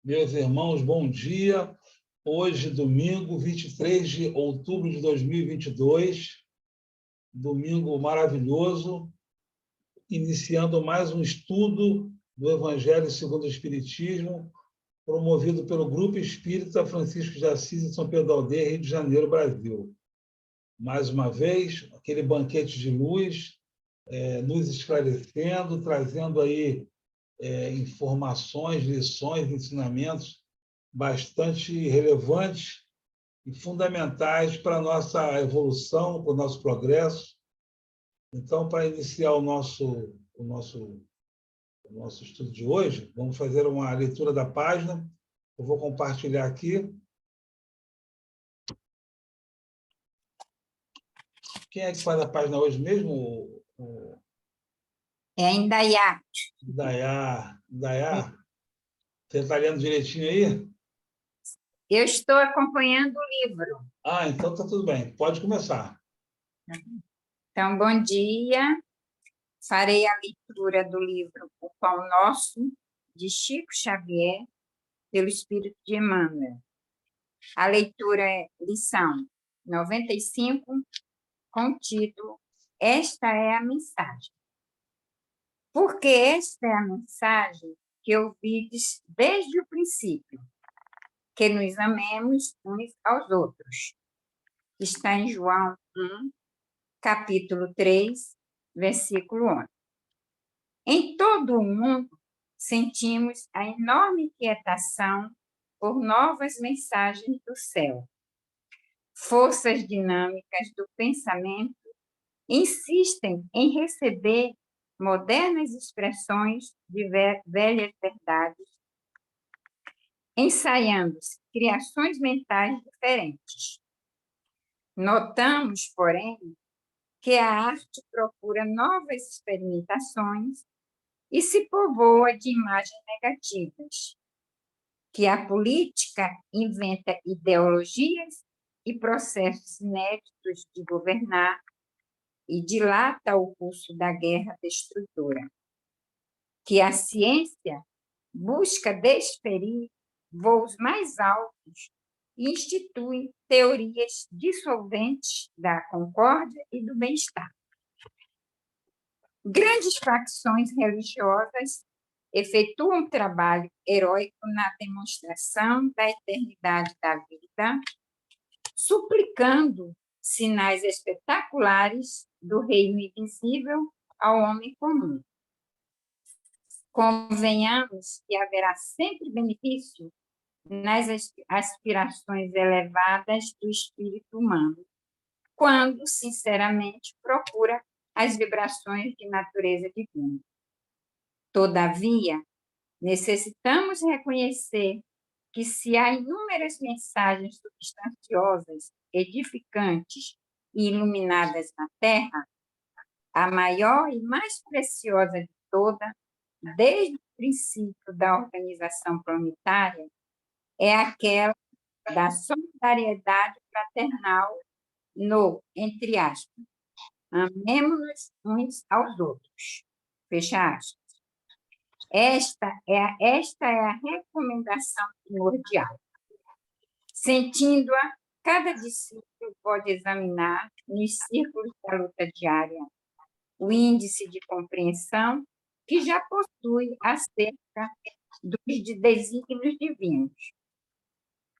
Meus irmãos, bom dia. Hoje, domingo, 23 de outubro de 2022, domingo maravilhoso, iniciando mais um estudo do Evangelho segundo o Espiritismo, promovido pelo Grupo Espírita Francisco de Assis em São Pedro da Aldeia, Rio de Janeiro, Brasil. Mais uma vez, aquele banquete de luz, nos esclarecendo, trazendo aí informações, lições, ensinamentos bastante relevantes e fundamentais para a nossa evolução, para o nosso progresso. Então, para iniciar o nosso estudo de hoje, vamos fazer uma leitura da página. Eu vou compartilhar aqui. Quem é que faz a página hoje mesmo? É a Indaiá. Indaiá, você está lendo direitinho aí? Eu estou acompanhando o livro. Então está tudo bem. Pode começar. Então, bom dia. Farei a leitura do livro O Pão Nosso, de Chico Xavier, pelo Espírito de Emmanuel. A leitura é lição 95, com o título Esta é a Mensagem. Porque esta é a mensagem que ouvides desde o princípio, que nos amemos uns aos outros. Está em João 1, capítulo 3, versículo 11. Em todo o mundo, sentimos a enorme inquietação por novas mensagens do céu. Forças dinâmicas do pensamento insistem em receber modernas expressões de velhas verdades, ensaiando-se criações mentais diferentes. Notamos, porém, que a arte procura novas experimentações e se povoa de imagens negativas, que a política inventa ideologias e processos inéditos de governar e dilata o curso da guerra destrutora, que a ciência busca desferir voos mais altos e institui teorias dissolventes da concórdia e do bem-estar. Grandes facções religiosas efetuam um trabalho heróico na demonstração da eternidade da vida, suplicando sinais espetaculares do reino invisível ao homem comum. Convenhamos que haverá sempre benefício nas aspirações elevadas do espírito humano, quando, sinceramente, procura as vibrações de natureza divina. Todavia, necessitamos reconhecer que se há inúmeras mensagens substanciosas, edificantes e iluminadas na Terra, a maior e mais preciosa de toda, desde o princípio da organização planetária, é aquela da solidariedade fraternal no, entre aspas, amemo-nos uns aos outros. Fecha aspas. Esta é a recomendação primordial. Sentindo-a, cada discípulo pode examinar, nos círculos da luta diária, o índice de compreensão que já possui acerca dos desígnios divinos.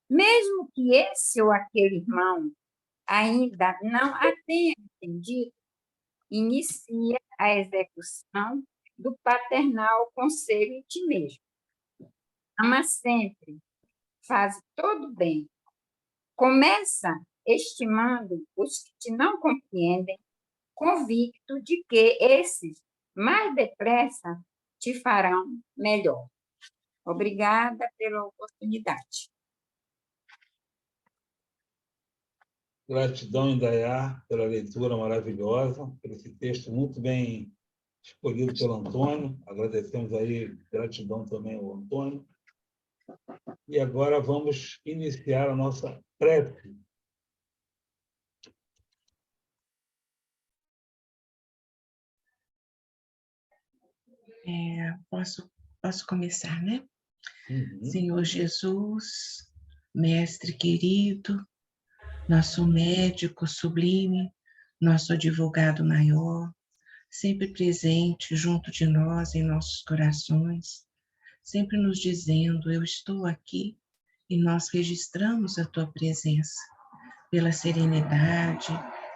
Mesmo que esse ou aquele irmão ainda não a tenha entendido, inicia a execução do paternal conselho em ti mesmo. Ama sempre, faz todo bem. Começa estimando os que te não compreendem, convicto de que esses, mais depressa, te farão melhor. Obrigada pela oportunidade. Gratidão, Indaiá, pela leitura maravilhosa, por esse texto muito bem escolhido pelo Antônio. Agradecemos aí, gratidão também ao Antônio. E agora vamos iniciar a nossa prece. Posso começar, né? Senhor Jesus, Mestre querido, nosso médico sublime, nosso advogado maior, sempre presente junto de nós em nossos corações, sempre nos dizendo: eu estou aqui, e nós registramos a tua presença pela serenidade,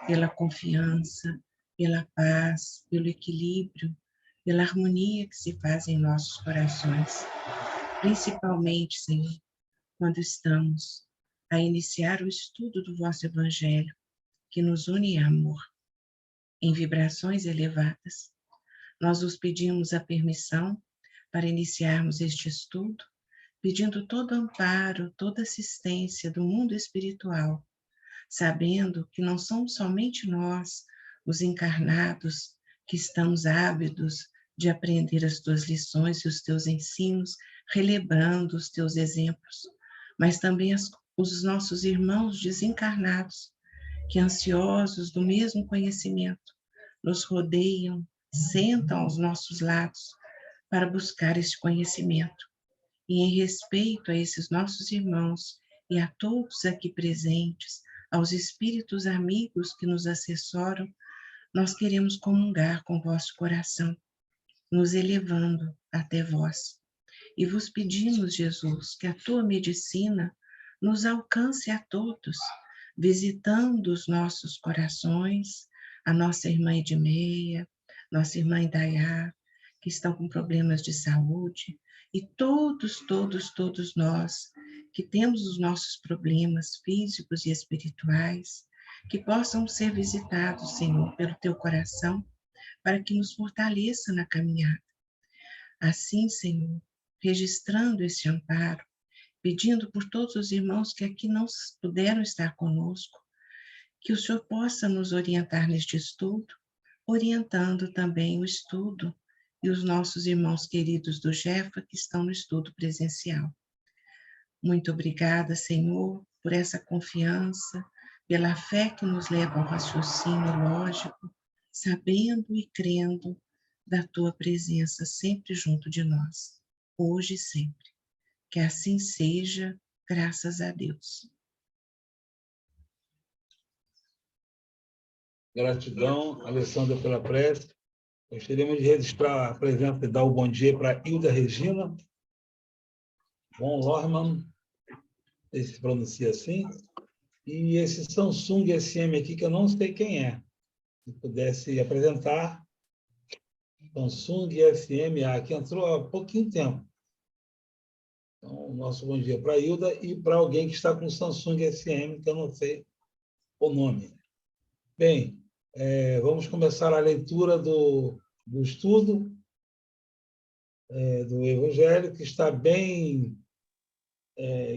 pela confiança, pela paz, pelo equilíbrio, pela harmonia que se faz em nossos corações. Principalmente, Senhor, quando estamos a iniciar o estudo do vosso Evangelho, que nos une em amor, em vibrações elevadas. Nós os pedimos a permissão para iniciarmos este estudo, pedindo todo amparo, toda assistência do mundo espiritual, sabendo que não somos somente nós, os encarnados, que estamos ávidos de aprender as tuas lições e os teus ensinos, relembrando os teus exemplos, mas também os nossos irmãos desencarnados, que ansiosos do mesmo conhecimento, nos rodeiam, sentam aos nossos lados para buscar esse conhecimento. E em respeito a esses nossos irmãos e a todos aqui presentes, aos espíritos amigos que nos assessoram, nós queremos comungar com vosso coração, nos elevando até vós. E vos pedimos, Jesus, que a tua medicina nos alcance a todos, visitando os nossos corações, a nossa irmã Edmeia, nossa irmã Indaiá, que estão com problemas de saúde, e todos nós que temos os nossos problemas físicos e espirituais, que possam ser visitados, Senhor, pelo teu coração, para que nos fortaleça na caminhada. Assim, Senhor, registrando esse amparo, pedindo por todos os irmãos que aqui não puderam estar conosco, que o Senhor possa nos orientar neste estudo, orientando também o estudo e os nossos irmãos queridos do Jefa que estão no estudo presencial. Muito obrigada, Senhor, por essa confiança, pela fé que nos leva ao raciocínio lógico, sabendo e crendo da tua presença sempre junto de nós, hoje e sempre. Que assim seja, graças a Deus. Gratidão, Alessandra, pela prece. Gostaríamos de registrar a presença e dar o bom dia para Hilda Regina, von Lorman, se pronuncia assim, e esse Samsung SM aqui, que eu não sei quem é. Se pudesse apresentar, Samsung SMA, que entrou há pouquinho tempo. Então, nosso bom dia para a Hilda e para alguém que está com o Samsung SM, que eu não sei o nome. Bem, vamos começar a leitura do estudo do Evangelho, que está bem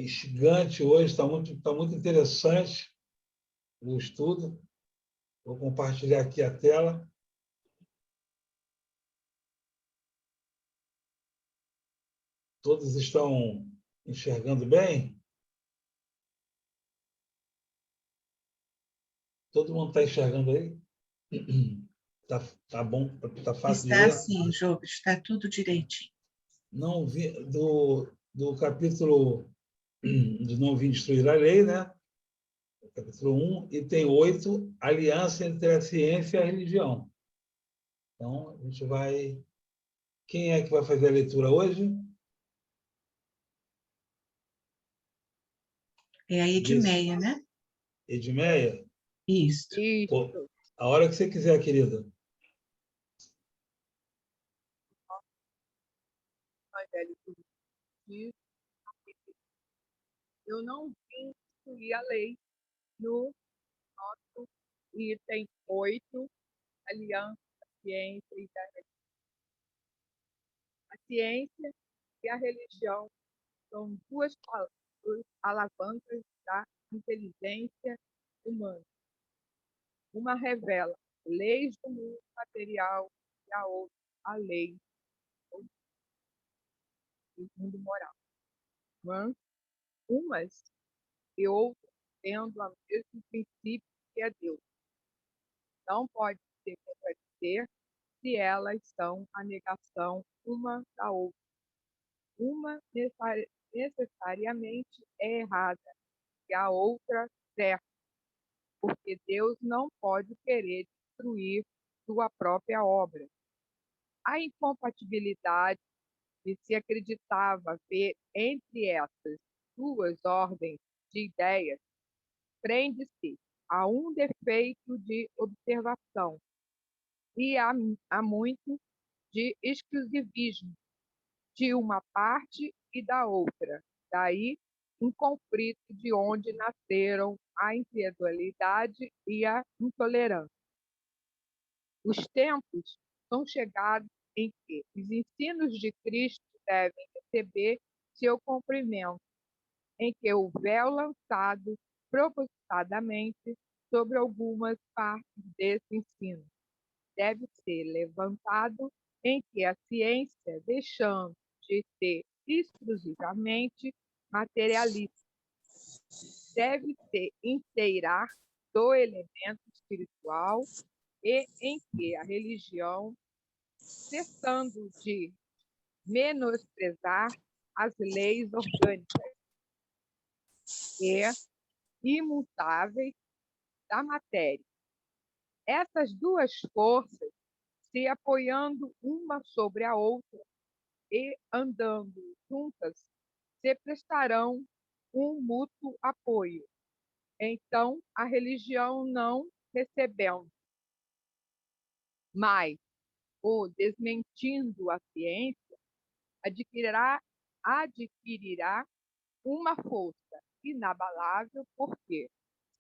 instigante hoje, está muito interessante o estudo. Vou compartilhar aqui a tela. Todos estão enxergando bem? Todo mundo está enxergando aí? Tá bom? Tá fácil de Está ler? sim, Jô, está tudo direitinho. Não vi do capítulo de Não Vim Destruir a Lei, né? Capítulo 1, e tem 8, aliança entre a ciência e a religião. Então, a gente vai... Quem é que vai fazer a leitura hoje? É a Edmeia, né? Edmeia? Isso. Pô, a hora que você quiser, querida. Eu não vim destruir a lei no nosso item 8, aliança da ciência e da religião. A ciência e a religião são duas alavancas da inteligência humana. Uma revela leis do mundo material e a outra a lei do mundo moral. Mas umas e outras tendo o mesmo princípio que é Deus. Não pode se contradizer se elas são a negação uma da outra. uma necessariamente é errada e a outra certa, porque Deus não pode querer destruir sua própria obra. A incompatibilidade que se acreditava ver entre essas duas ordens de ideias prende-se a um defeito de observação e a muito de exclusivismo de uma parte e da outra. Daí, um conflito de onde nasceram a incredulidade e a intolerância. Os tempos são chegados em que os ensinos de Cristo devem receber seu cumprimento, em que o véu lançado propositadamente sobre algumas partes desse ensino deve ser levantado, em que a ciência, deixando de ser exclusivamente materialista, deve se inteirar do elemento espiritual e em que a religião, cessando de menosprezar as leis orgânicas e imutáveis da matéria. Essas duas forças, se apoiando uma sobre a outra e andando juntas, se prestarão um mútuo apoio. Então, a religião, não recebendo mais ou desmentindo a ciência, adquirirá uma força inabalável, porque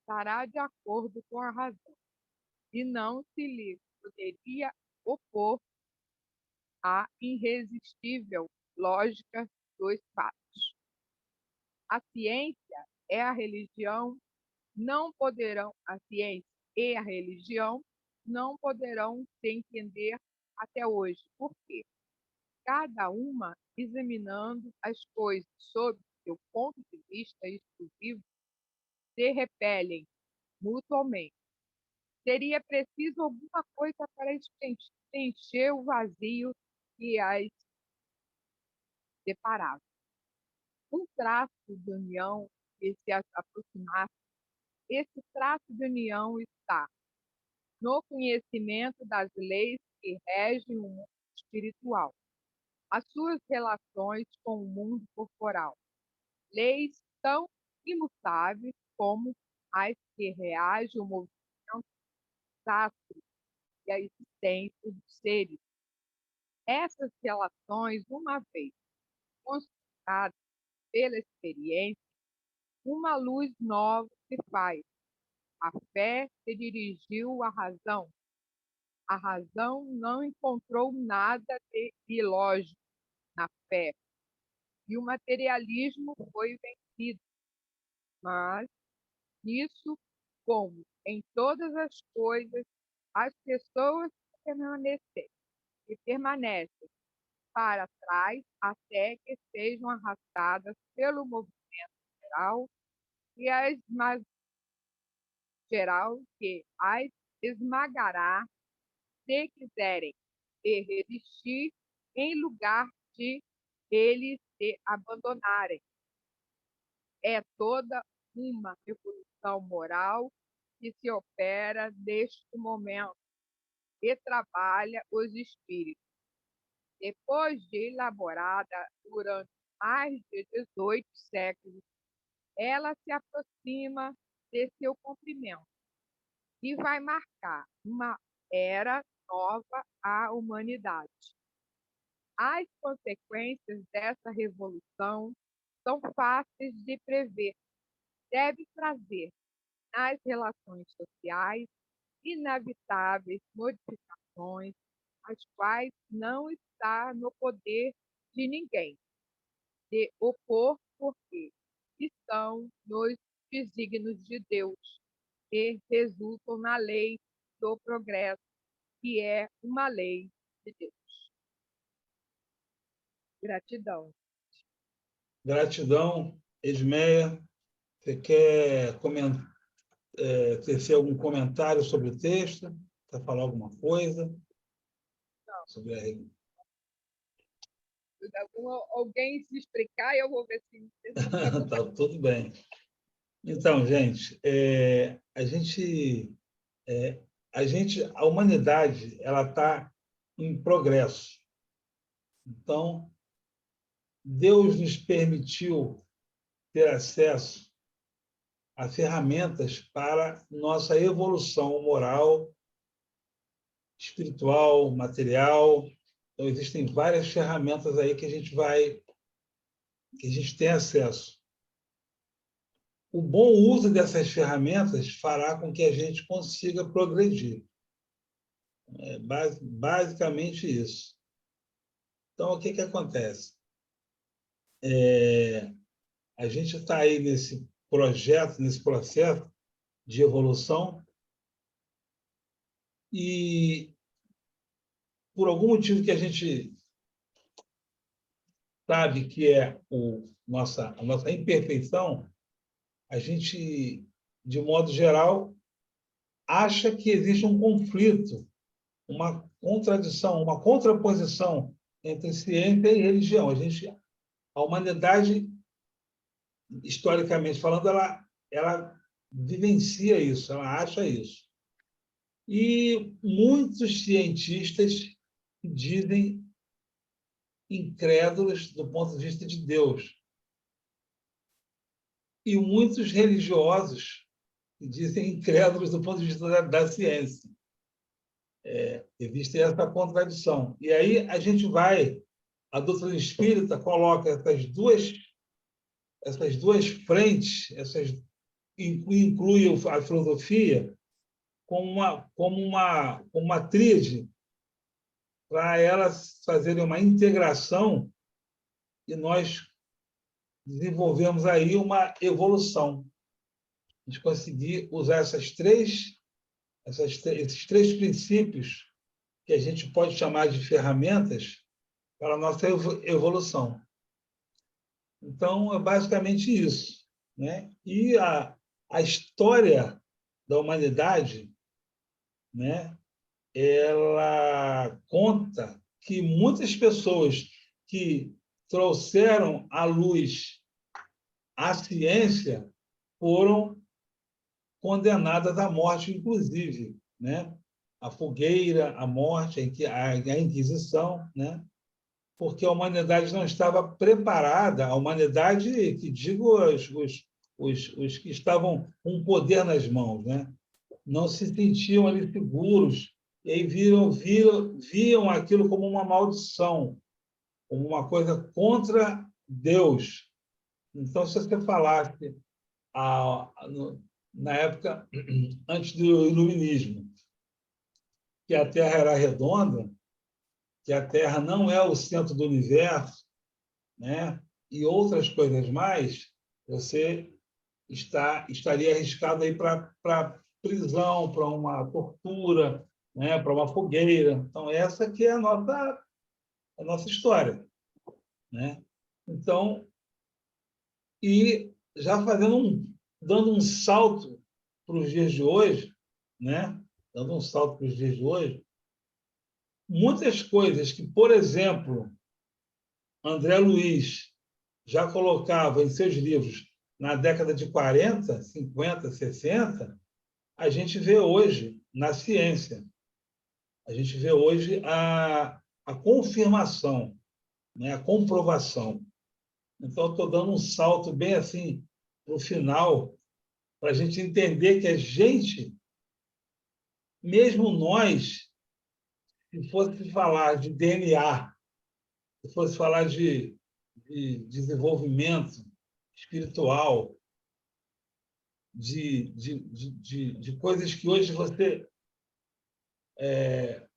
estará de acordo com a razão e não se lhe poderia opor à irresistível lógica dos fatos. A ciência e a religião a ciência e a religião não poderão se entender até hoje, porque cada uma, examinando as coisas sob seu ponto de vista exclusivo, se repelem mutuamente. Seria preciso alguma coisa para preencher o vazio que as separava. Um traço de união que se aproximasse. Esse traço de união está no conhecimento das leis que regem o mundo espiritual, as suas relações com o mundo corporal, leis tão imutáveis como as que regem o movimento sacro e a existência dos seres. Essas relações, uma vez constatadas pela experiência, uma luz nova se faz. A fé se dirigiu à razão. A razão não encontrou nada de ilógico na fé, e o materialismo foi vencido. Mas, nisso, como em todas as coisas, as pessoas permanecem para trás até que sejam arrastadas pelo movimento geral que as esmagará se quiserem se resistir em lugar de eles se abandonarem. É toda uma revolução moral que se opera neste momento e trabalha os espíritos. Depois de elaborada durante mais de 18 séculos, ela se aproxima de seu cumprimento e vai marcar uma era nova à humanidade. As consequências dessa revolução são fáceis de prever. Deve trazer nas relações sociais inevitáveis modificações, as quais não está no poder de ninguém de opor, porque estão nos desígnios de Deus e resultam na lei do progresso, que é uma lei de Deus. Gratidão. Gratidão, Edmeia. Você quer tecer algum comentário sobre o texto? Quer falar alguma coisa? Não. Sobre a... Alguém se explicar, eu vou ver se... Tá tudo bem. Então, gente, a humanidade, ela está em progresso. Então, Deus nos permitiu ter acesso a ferramentas para nossa evolução moral, espiritual, material. Então, existem várias ferramentas aí que a gente tem acesso. O bom uso dessas ferramentas fará com que a gente consiga progredir. É basicamente isso. Então, o que acontece? A gente está aí nesse projeto, nesse processo de evolução e, por algum motivo que a gente sabe que é a nossa imperfeição, a gente, de modo geral, acha que existe um conflito, uma contradição, uma contraposição entre ciência e religião. A humanidade, historicamente falando, ela vivencia isso, ela acha isso. E muitos cientistas dizem incrédulos do ponto de vista de Deus. E muitos religiosos dizem incrédulos do ponto de vista da ciência. Existe essa contradição. E aí a doutrina espírita coloca essas duas frentes, inclui a filosofia como uma tríade para elas fazerem uma integração e nós desenvolvemos aí uma evolução. A gente conseguir usar esses três princípios que a gente pode chamar de ferramentas para a nossa evolução. Então, é basicamente isso, né? E a história da humanidade, né, ela conta que muitas pessoas que trouxeram à luz a ciência foram condenadas à morte, inclusive, né? A fogueira, a morte, a Inquisição, né? Porque a humanidade não estava preparada, a humanidade, que digo os que estavam com o poder nas mãos, né? Não se sentiam ali seguros, e aí viam aquilo como uma maldição, como uma coisa contra Deus. Então, se você falasse na época antes do iluminismo, que a Terra era redonda, que a Terra não é o centro do universo, né? E outras coisas mais, você estaria arriscado aí para prisão, para uma tortura, né? Para uma fogueira. Então, essa que é a nossa história, né? Então, e já dando um salto para os dias de hoje, né? Dando um salto para os dias de hoje, muitas coisas que, por exemplo, André Luiz já colocava em seus livros na década de 40, 50, 60, a gente vê hoje na ciência. A gente vê hoje a confirmação, né? A comprovação. Então, estou dando um salto bem assim para o final, para a gente entender que a gente, mesmo nós, se fosse falar de DNA, se fosse falar de desenvolvimento espiritual, de coisas que hoje você é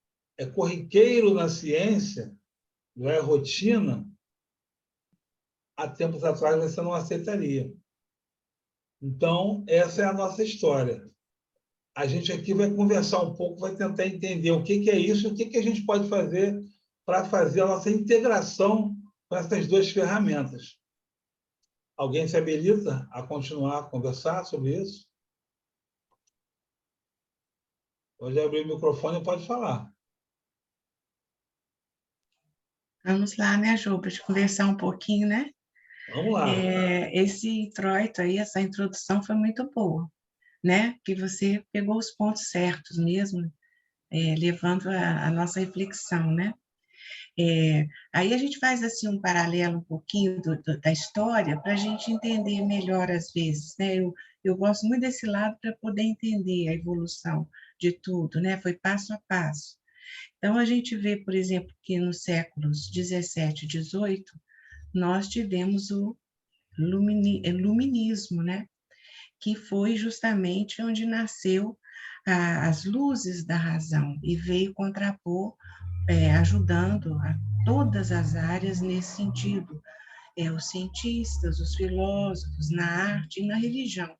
corriqueiro na ciência, não é rotina, há tempos atrás você não aceitaria. Então, essa é a nossa história. A gente aqui vai conversar um pouco, vai tentar entender o que é isso, o que a gente pode fazer para fazer a nossa integração com essas duas ferramentas. Alguém se habilita a continuar a conversar sobre isso? Pode abrir o microfone e pode falar. Vamos lá, né, Jô, para conversar um pouquinho, né? Vamos lá. Esse introito aí, essa introdução foi muito boa, né? Que você pegou os pontos certos mesmo, levando a nossa reflexão, né? Aí a gente faz assim um paralelo um pouquinho da história para a gente entender melhor às vezes, né? Eu gosto muito desse lado para poder entender a evolução de tudo, né? Foi passo a passo. Então a gente vê, por exemplo, que nos séculos 17 e 18 nós tivemos o luminismo, né? Que foi justamente onde nasceu as luzes da razão e veio contrapor, ajudando a todas as áreas nesse sentido, os cientistas, os filósofos, na arte e na religião.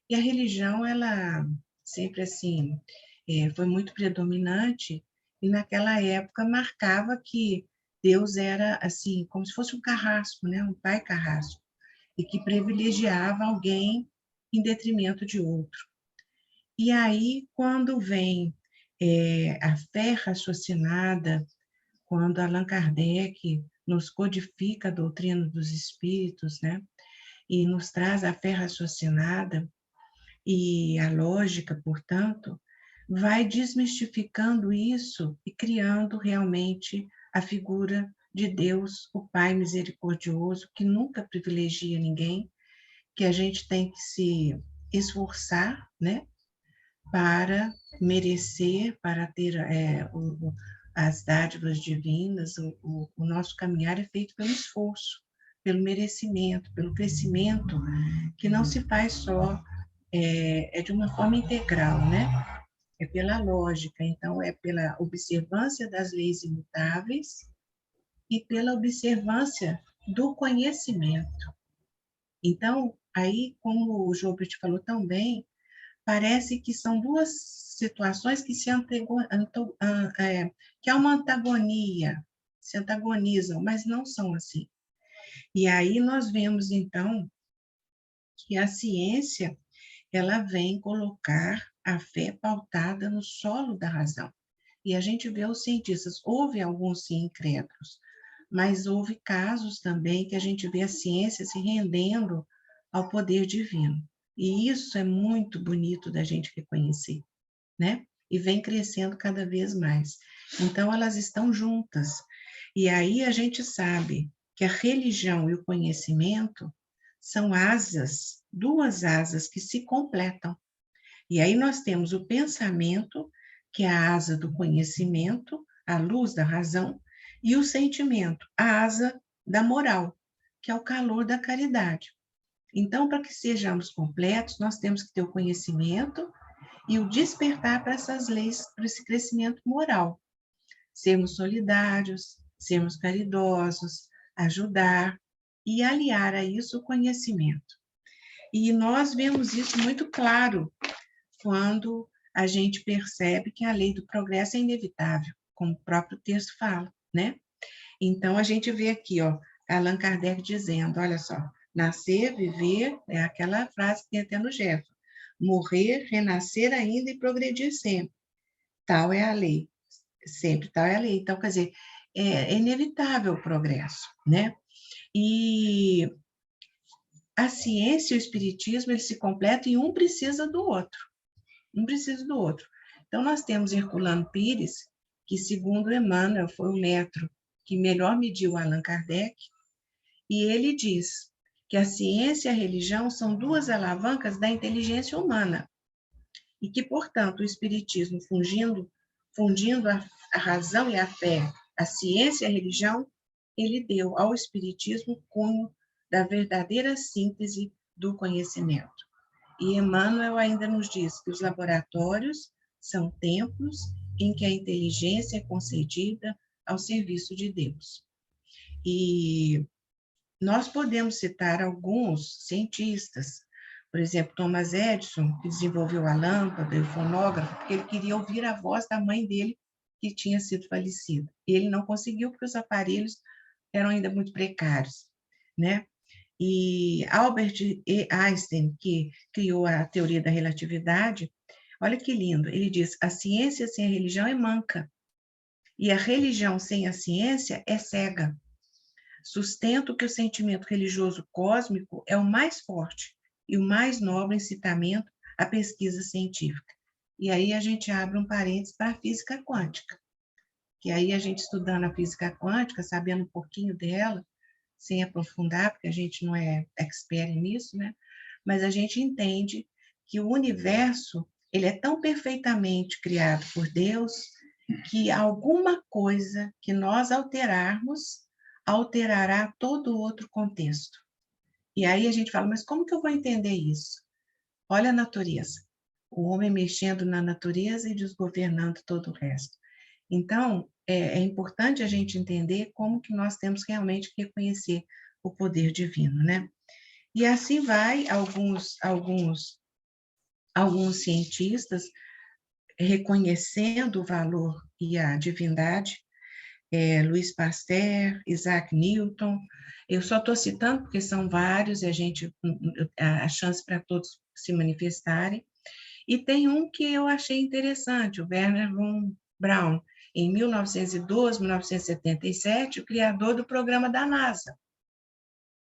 E a religião, ela sempre assim, foi muito predominante e naquela época marcava que Deus era assim, como se fosse um carrasco, né? Um pai carrasco, e que privilegiava alguém em detrimento de outro. E aí, quando vem a fé raciocinada, quando Allan Kardec nos codifica a doutrina dos espíritos, né? E nos traz a fé raciocinada e a lógica, portanto, vai desmistificando isso e criando realmente a figura de Deus, o Pai misericordioso, que nunca privilegia ninguém, que a gente tem que se esforçar, né, para merecer, para ter as dádivas divinas. O nosso caminhar é feito pelo esforço, pelo merecimento, pelo crescimento, que não se faz só, de uma forma integral, né? É pela lógica, então é pela observância das leis imutáveis e pela observância do conhecimento. Então, aí, como o Joubert falou tão bem, parece que são duas situações que que há uma antagonia, se antagonizam, mas não são assim. E aí nós vemos, então, que a ciência, ela vem colocar a fé pautada no solo da razão. E a gente vê os cientistas, houve alguns sim incrédulos, mas houve casos também que a gente vê a ciência se rendendo ao poder divino. E isso é muito bonito da gente reconhecer, né? E vem crescendo cada vez mais. Então, elas estão juntas. E aí a gente sabe que a religião e o conhecimento são asas, duas asas que se completam. E aí nós temos o pensamento, que é a asa do conhecimento, a luz da razão, e o sentimento, a asa da moral, que é o calor da caridade. Então, para que sejamos completos, nós temos que ter o conhecimento e o despertar para essas leis, para esse crescimento moral. Sermos solidários, sermos caridosos, ajudar e aliar a isso o conhecimento. E nós vemos isso muito claro quando a gente percebe que a lei do progresso é inevitável, como o próprio texto fala, né? Então, a gente vê aqui, ó, Allan Kardec dizendo, olha só, nascer, viver, é aquela frase que tem até no Jefferson, morrer, renascer ainda e progredir sempre. Tal é a lei, sempre tal é a lei. Então, quer dizer, é inevitável o progresso, né? E a ciência e o espiritismo, eles se completam e um precisa do outro. Um precisa do outro. Então, nós temos Herculano Pires, que, segundo Emmanuel, foi o metro que melhor mediu Allan Kardec, e ele diz que a ciência e a religião são duas alavancas da inteligência humana, e que, portanto, o espiritismo, fundindo a razão e a fé, a ciência e a religião, ele deu ao espiritismo o cunho da verdadeira síntese do conhecimento. E Emmanuel ainda nos diz que os laboratórios são templos em que a inteligência é concedida ao serviço de Deus. E nós podemos citar alguns cientistas, por exemplo, Thomas Edison, que desenvolveu a lâmpada e o fonógrafo, porque ele queria ouvir a voz da mãe dele, que tinha sido falecida. E ele não conseguiu, porque os aparelhos eram ainda muito precários, né? E Albert Einstein, que criou a teoria da relatividade, olha que lindo, ele diz, a ciência sem a religião é manca. E a religião sem a ciência é cega. Sustento que o sentimento religioso cósmico é o mais forte e o mais nobre incitamento à pesquisa científica. E aí a gente abre um parênteses para a física quântica, que aí a gente estudando a física quântica, sabendo um pouquinho dela, sem aprofundar, porque a gente não é expert nisso, né? Mas a gente entende que o universo, ele é tão perfeitamente criado por Deus que alguma coisa que nós alterarmos alterará todo o outro contexto. E aí a gente fala, mas como que eu vou entender isso? Olha a natureza. O homem mexendo na natureza e desgovernando todo o resto. Então, é importante a gente entender como que nós temos realmente que reconhecer o poder divino, né? E assim vai alguns cientistas reconhecendo o valor e a divindade, Louis Pasteur, Isaac Newton. Eu só estou citando porque são vários e a chance para todos se manifestarem. E tem um que eu achei interessante, o Wernher von Braun, em 1912, 1977, o criador do programa da NASA.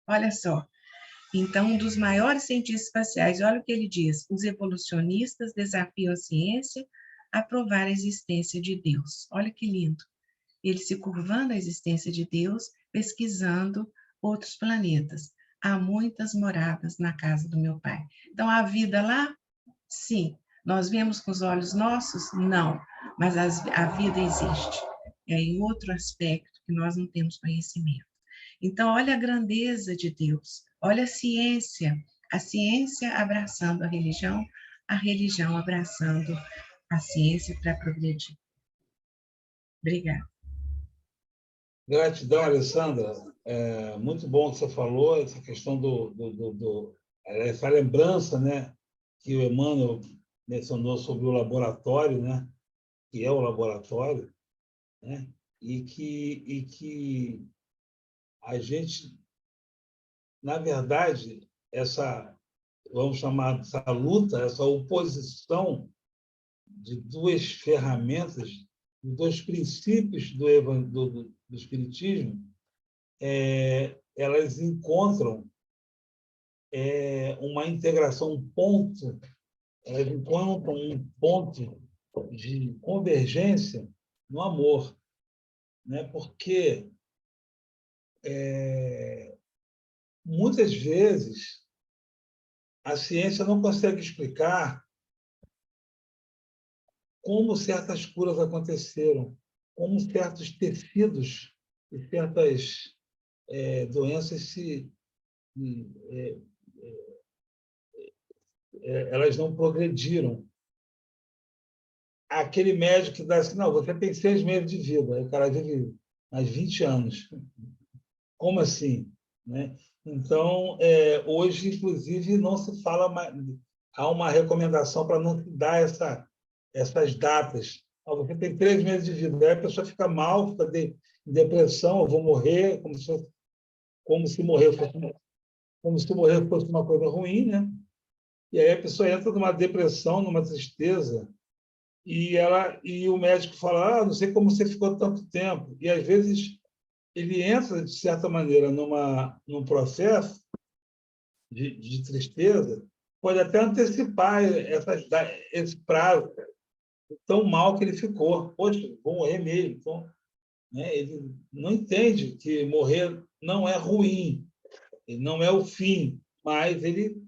Olha só. Então, um dos maiores cientistas espaciais, olha o que ele diz: os evolucionistas desafiam a ciência a provar a existência de Deus. Olha que lindo. Ele se curvando à existência de Deus, pesquisando outros planetas. Há muitas moradas na casa do meu pai. Então, há vida lá? Sim. Nós vemos com os olhos nossos? Não. Mas a vida existe. É em outro aspecto que nós não temos conhecimento. Então, olha a grandeza de Deus. Olha a ciência abraçando a religião abraçando a ciência para progredir. Obrigada. Gratidão, Alessandra. Muito bom o que você falou, essa questão essa lembrança, né, que o Emmanuel mencionou sobre o laboratório, né, que é o laboratório, né, e que a gente, na verdade, vamos chamar essa luta, essa oposição de duas ferramentas, de dois princípios do Espiritismo, elas encontram uma integração, elas encontram um ponto de convergência no amor, né? Porque muitas vezes a ciência não consegue explicar como certas curas aconteceram, como certos tecidos e certas doenças elas não progrediram. Aquele médico que dá assim, não, você tem 6 meses de vida, aí o cara vive mais 20 anos. Como assim? Né? Então, hoje, inclusive, não se fala mais, há uma recomendação para não se dar essas datas. Você tem 3 meses de vida, aí a pessoa fica mal, fica em depressão, eu vou morrer, como se morrer fosse uma coisa ruim, né? E aí a pessoa entra numa depressão, numa tristeza, e o médico fala, não sei como você ficou tanto tempo. E, às vezes, ele entra, de certa maneira, num processo de tristeza, pode até antecipar esse prazo, tão mal que ele ficou. Poxa, vou morrer mesmo. Então, né, ele não entende que morrer não é ruim, ele não é o fim, mas ele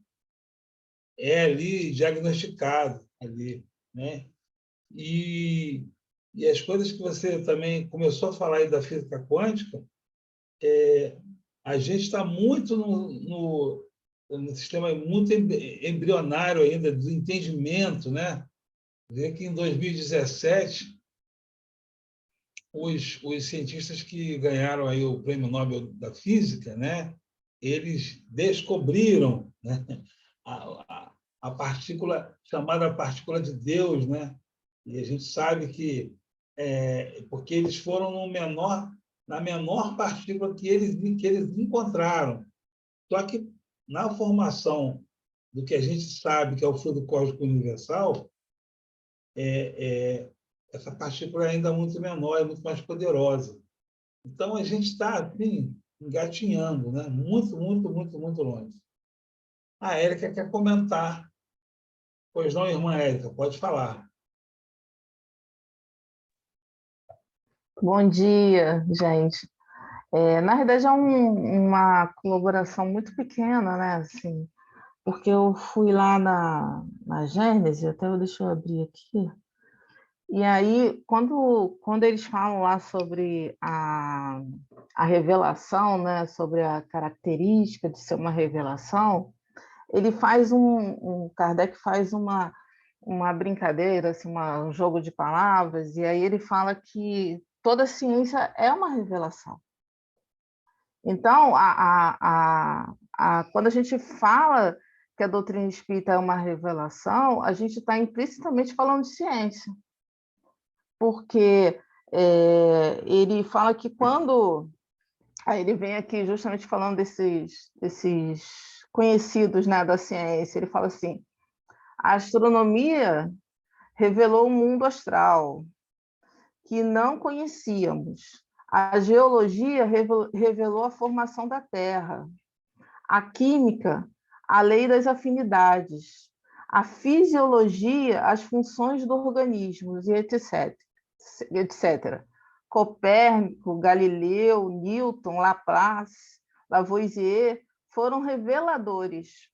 é ali diagnosticado ali, né? E as coisas que você também começou a falar aí da física quântica, a gente está muito no sistema muito embrionário ainda do entendimento, né? Vê que em 2017 os cientistas que ganharam aí o Prêmio Nobel da Física, né? Eles descobriram, né, a partícula chamada partícula de Deus, né? E a gente sabe que porque eles foram na menor partícula que eles encontraram. Só que na formação do que a gente sabe que é o fluido cósmico universal, essa partícula é ainda muito menor, é muito mais poderosa. Então, a gente está, assim, engatinhando, né? Muito, muito, muito, muito longe. A Érica quer comentar. Pois não, irmã Érica, pode falar. Bom dia, gente. Na verdade, é uma colaboração muito pequena, né? Assim, porque eu fui lá na Gênesis, deixa eu abrir aqui, e aí, quando eles falam lá sobre a revelação, né? Sobre a característica de ser uma revelação, ele faz Kardec faz uma brincadeira, assim, um jogo de palavras, e aí ele fala que toda ciência é uma revelação. Então, quando a gente fala que a doutrina espírita é uma revelação, a gente está implicitamente falando de ciência, porque ele fala que quando... Aí ele vem aqui justamente falando desses conhecidos, né, da ciência, ele fala assim, a astronomia revelou o mundo astral, que não conhecíamos. A geologia revelou a formação da Terra. A química, a lei das afinidades. A fisiologia, as funções do organismo, e etc. Copérnico, Galileu, Newton, Laplace, Lavoisier foram reveladores.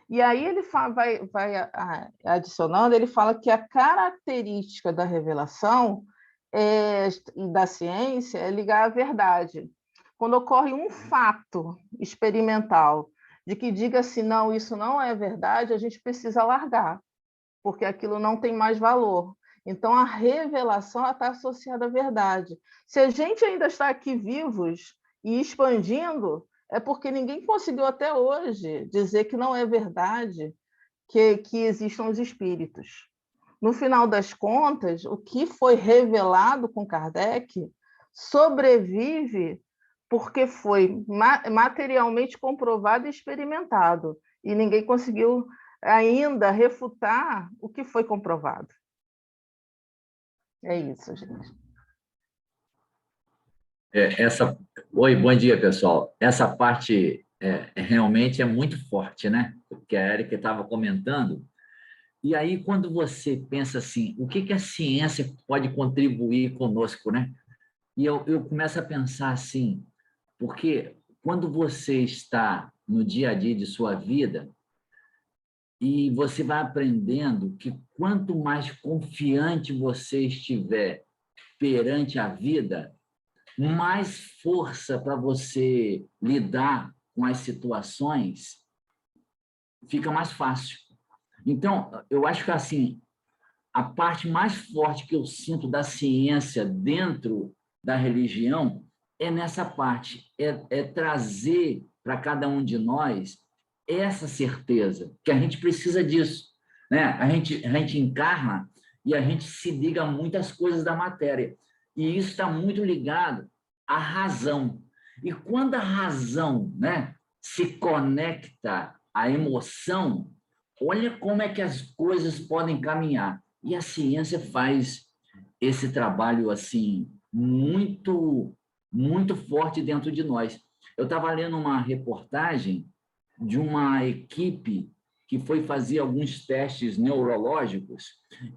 E aí ele vai adicionando, ele fala que a característica da revelação e da ciência é ligar à verdade. Quando ocorre um fato experimental de que diga assim, não, isso não é verdade, a gente precisa largar, porque aquilo não tem mais valor. Então, a revelação está associada à verdade. Se a gente ainda está aqui vivos e expandindo, é porque ninguém conseguiu até hoje dizer que não é verdade que existam os espíritos. No final das contas, o que foi revelado com Kardec sobrevive porque foi materialmente comprovado e experimentado, e ninguém conseguiu ainda refutar o que foi comprovado. É isso, gente. Oi, bom dia, pessoal. Essa parte realmente é muito forte, né? Que a Érica estava comentando. E aí, quando você pensa assim, o que a ciência pode contribuir conosco, né? E eu começo a pensar assim, porque quando você está no dia a dia de sua vida, e você vai aprendendo que quanto mais confiante você estiver perante a vida, mais força para você lidar com as situações fica mais fácil. Então, eu acho que assim, a parte mais forte que eu sinto da ciência dentro da religião é nessa parte, é trazer para cada um de nós essa certeza, que a gente precisa disso, né? A gente encarna e a gente se liga a muitas coisas da matéria, e isso está muito ligado à razão. E quando a razão, né, se conecta à emoção, olha como é que as coisas podem caminhar. E a ciência faz esse trabalho assim muito, muito forte dentro de nós. Eu estava lendo uma reportagem de uma equipe que foi fazer alguns testes neurológicos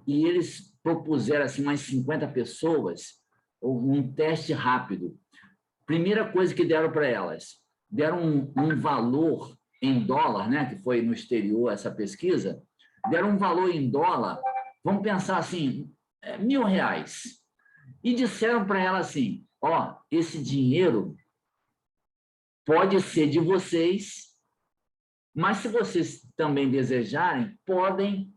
e eles propuseram assim umas 50 pessoas um teste rápido. Primeira coisa que deram para elas, deram um valor em dólar, né, que foi no exterior essa pesquisa, deram um valor em dólar, vamos pensar assim, R$1.000, e disseram para ela assim, ó, esse dinheiro pode ser de vocês, mas se vocês também desejarem, podem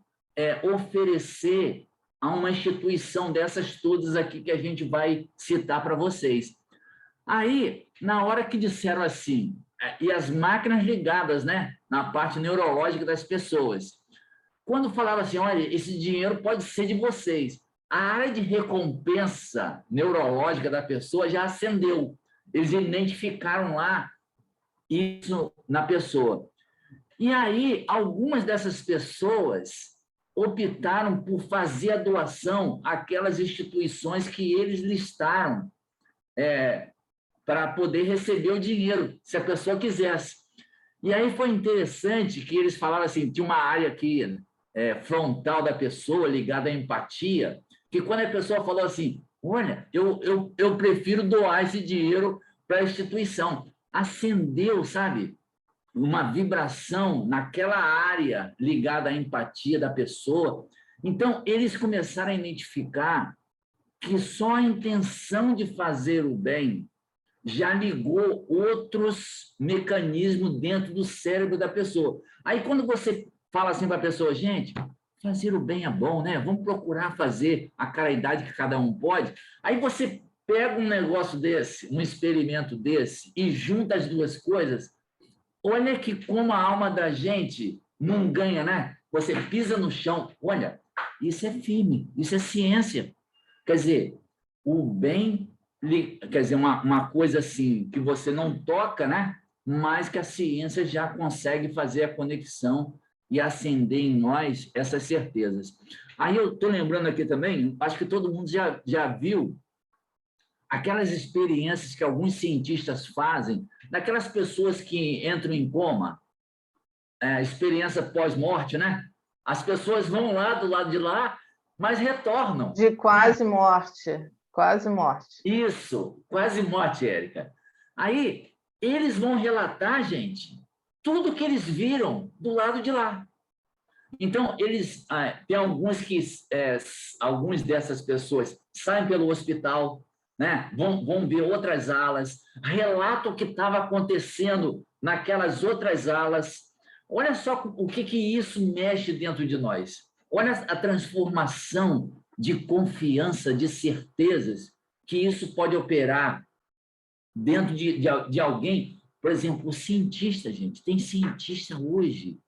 oferecer a uma instituição dessas todas aqui que a gente vai citar para vocês. Aí, na hora que disseram assim, e as máquinas ligadas, né, na parte neurológica das pessoas, quando falava assim, olha, esse dinheiro pode ser de vocês, a área de recompensa neurológica da pessoa já acendeu. Eles identificaram lá isso na pessoa. E aí, algumas dessas pessoas optaram por fazer a doação àquelas instituições que eles listaram para poder receber o dinheiro, se a pessoa quisesse. E aí foi interessante que eles falaram assim, tinha uma área aqui frontal da pessoa, ligada à empatia, que quando a pessoa falou assim, olha, eu prefiro doar esse dinheiro para a instituição, acendeu, sabe, uma vibração naquela área ligada à empatia da pessoa. Então, eles começaram a identificar que só a intenção de fazer o bem já ligou outros mecanismos dentro do cérebro da pessoa. Aí, quando você fala assim para a pessoa, gente, fazer o bem é bom, né? Vamos procurar fazer a caridade que cada um pode. Aí você pega um negócio desse, um experimento desse, e junta as duas coisas. Olha que como a alma da gente não ganha, né? Você pisa no chão. Olha, isso é firme, isso é ciência. Quer dizer, o bem, quer dizer, uma coisa assim que você não toca, né? Mas que a ciência já consegue fazer a conexão e acender em nós essas certezas. Aí eu estou lembrando aqui também, acho que todo mundo já viu aquelas experiências que alguns cientistas fazem, daquelas pessoas que entram em coma, experiência pós-morte, né? As pessoas vão lá do lado de lá, mas retornam. De quase morte, quase morte. Isso, quase morte, Érica. Aí, eles vão relatar, gente, tudo que eles viram do lado de lá. Então, eles tem alguns que algumas dessas pessoas saem pelo hospital, né? Vão ver outras alas, relatam o que estava acontecendo naquelas outras alas. Olha só o que isso mexe dentro de nós. Olha a transformação de confiança, de certezas que isso pode operar dentro de alguém. Por exemplo, o cientista, gente. Tem cientista hoje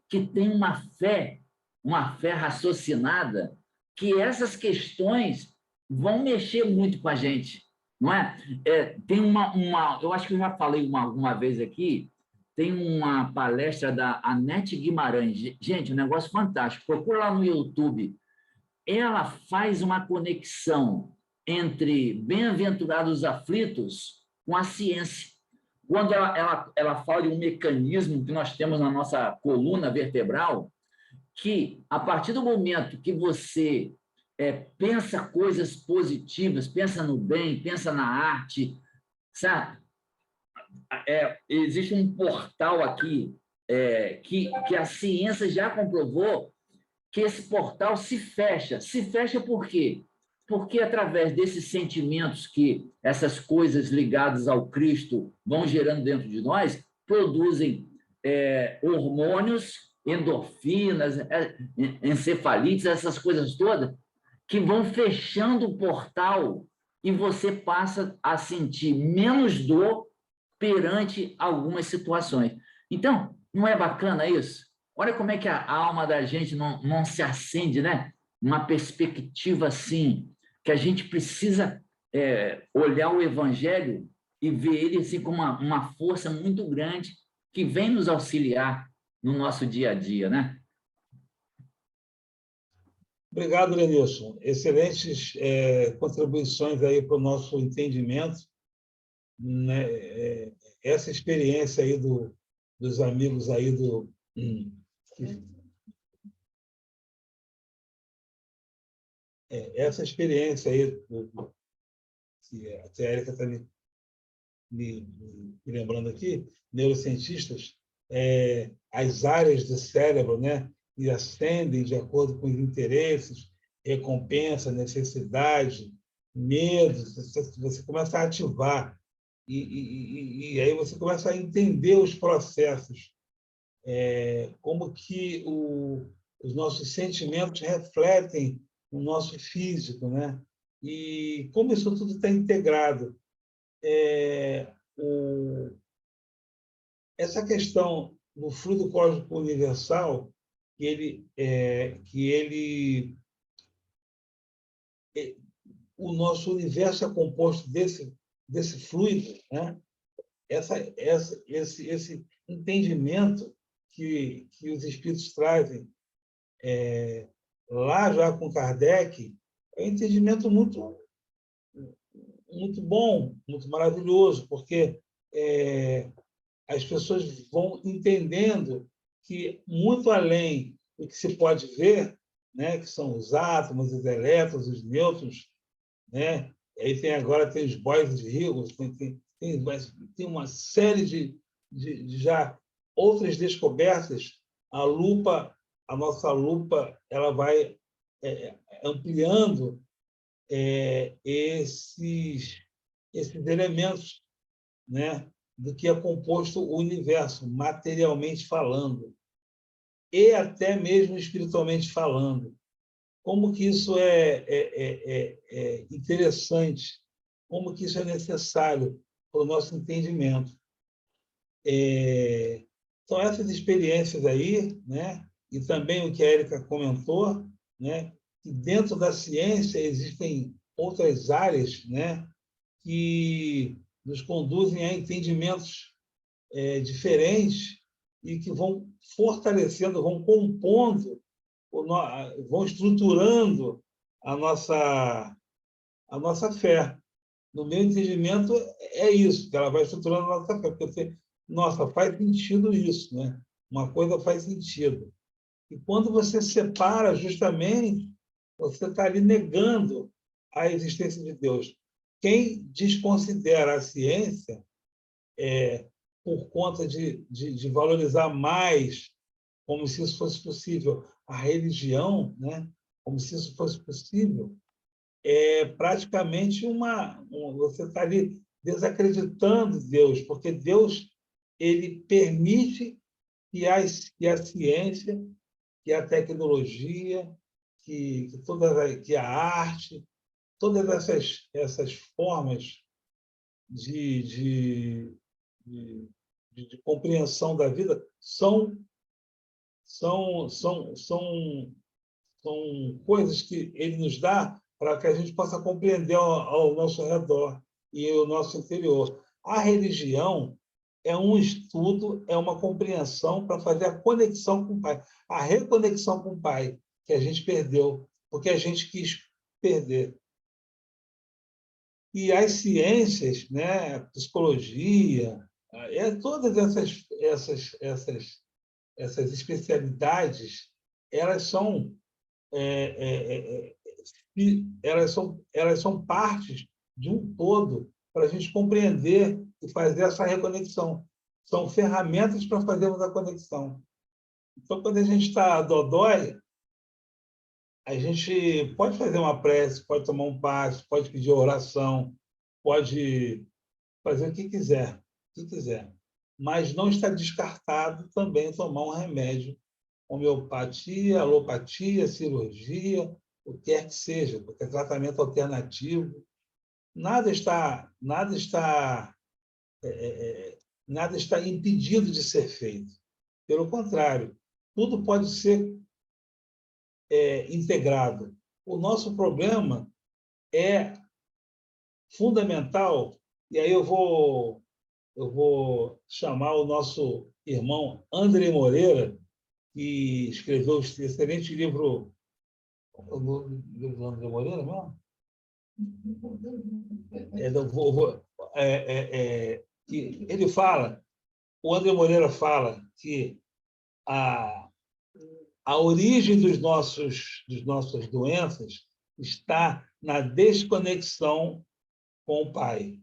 que tem uma fé raciocinada, que essas questões vão mexer muito com a gente, não é? Tem eu acho que eu já falei uma vez aqui, tem uma palestra da Anete Guimarães. Gente, um negócio fantástico. Procura lá no YouTube. Ela faz uma conexão entre bem-aventurados aflitos com a ciência. Quando ela fala de um mecanismo que nós temos na nossa coluna vertebral, que, a partir do momento que você pensa coisas positivas, pensa no bem, pensa na arte, sabe? Existe um portal aqui que a ciência já comprovou que esse portal se fecha. Se fecha por quê? Porque, através desses sentimentos que essas coisas ligadas ao Cristo vão gerando dentro de nós, produzem hormônios, endorfinas, encefalites, essas coisas todas, que vão fechando o portal e você passa a sentir menos dor perante algumas situações. Então, não é bacana isso? Olha como é que a alma da gente não se acende, né? Uma perspectiva assim, que a gente precisa olhar o Evangelho e ver ele assim, como uma força muito grande que vem nos auxiliar no nosso dia a dia, né? Obrigado, Lenilson. Excelentes contribuições aí para o nosso entendimento, né? Essa experiência aí dos amigos aí essa experiência aí que a Érica está me lembrando aqui, neurocientistas, as áreas do cérebro, né, que ascendem de acordo com os interesses, recompensa, necessidade, medo, você começa a ativar e aí você começa a entender os processos, como que os nossos sentimentos refletem no nosso físico, né? E como isso tudo está integrado. Essa questão do fluido cósmico universal, o nosso universo é composto desse fluido, né? Esse entendimento que os espíritos trazem lá já com Kardec, é um entendimento muito, muito bom, muito maravilhoso, porque as pessoas vão entendendo que, muito além do que se pode ver, né, que são os átomos, os elétrons, os nêutrons, né? Aí agora tem os bósons de Higgs, tem uma série de já outras descobertas. A nossa lupa, ela vai ampliando esses elementos, né, do que é composto o universo, materialmente falando, e até mesmo espiritualmente falando. Como que isso é interessante, como que isso é necessário para o nosso entendimento. Então, essas experiências aí, né, e também o que a Érica comentou, né, que dentro da ciência existem outras áreas, né, que nos conduzem a entendimentos diferentes e que vão fortalecendo, vão compondo, vão estruturando a nossa fé. No meu entendimento, é isso, que ela vai estruturando a nossa fé, porque você, nossa, faz sentido isso, né? Uma coisa faz sentido. E quando você separa, justamente, você está ali negando a existência de Deus. Quem desconsidera a ciência, por conta de valorizar mais, como se isso fosse possível, a religião, né? Como se isso fosse possível, praticamente você está ali desacreditando Deus, porque Deus ele permite que a ciência, que a tecnologia, que a arte, todas essas formas de compreensão da vida são coisas que ele nos dá para que a gente possa compreender ao nosso redor e ao nosso interior. A religião é um estudo, é uma compreensão para fazer a conexão com o Pai, a reconexão com o Pai, que a gente perdeu, porque a gente quis perder. E as ciências, né, a psicologia, todas essas especialidades, elas são elas são partes de um todo para a gente compreender e fazer essa reconexão. São ferramentas para fazermos a conexão. Então, quando a gente está dodói, a gente pode fazer uma prece, pode tomar um passe, pode pedir oração, pode fazer o que quiser, mas não está descartado também tomar um remédio, homeopatia, alopatia, cirurgia, o que quer que seja, porque é tratamento alternativo. Nada está impedido de ser feito. Pelo contrário, tudo pode ser integrado. O nosso problema é fundamental, e aí eu vou chamar o nosso irmão André Moreira, que escreveu esse excelente livro. O livro do André Moreira mesmo? Que ele fala, o André Moreira fala que a origem das nossas doenças está na desconexão com o Pai.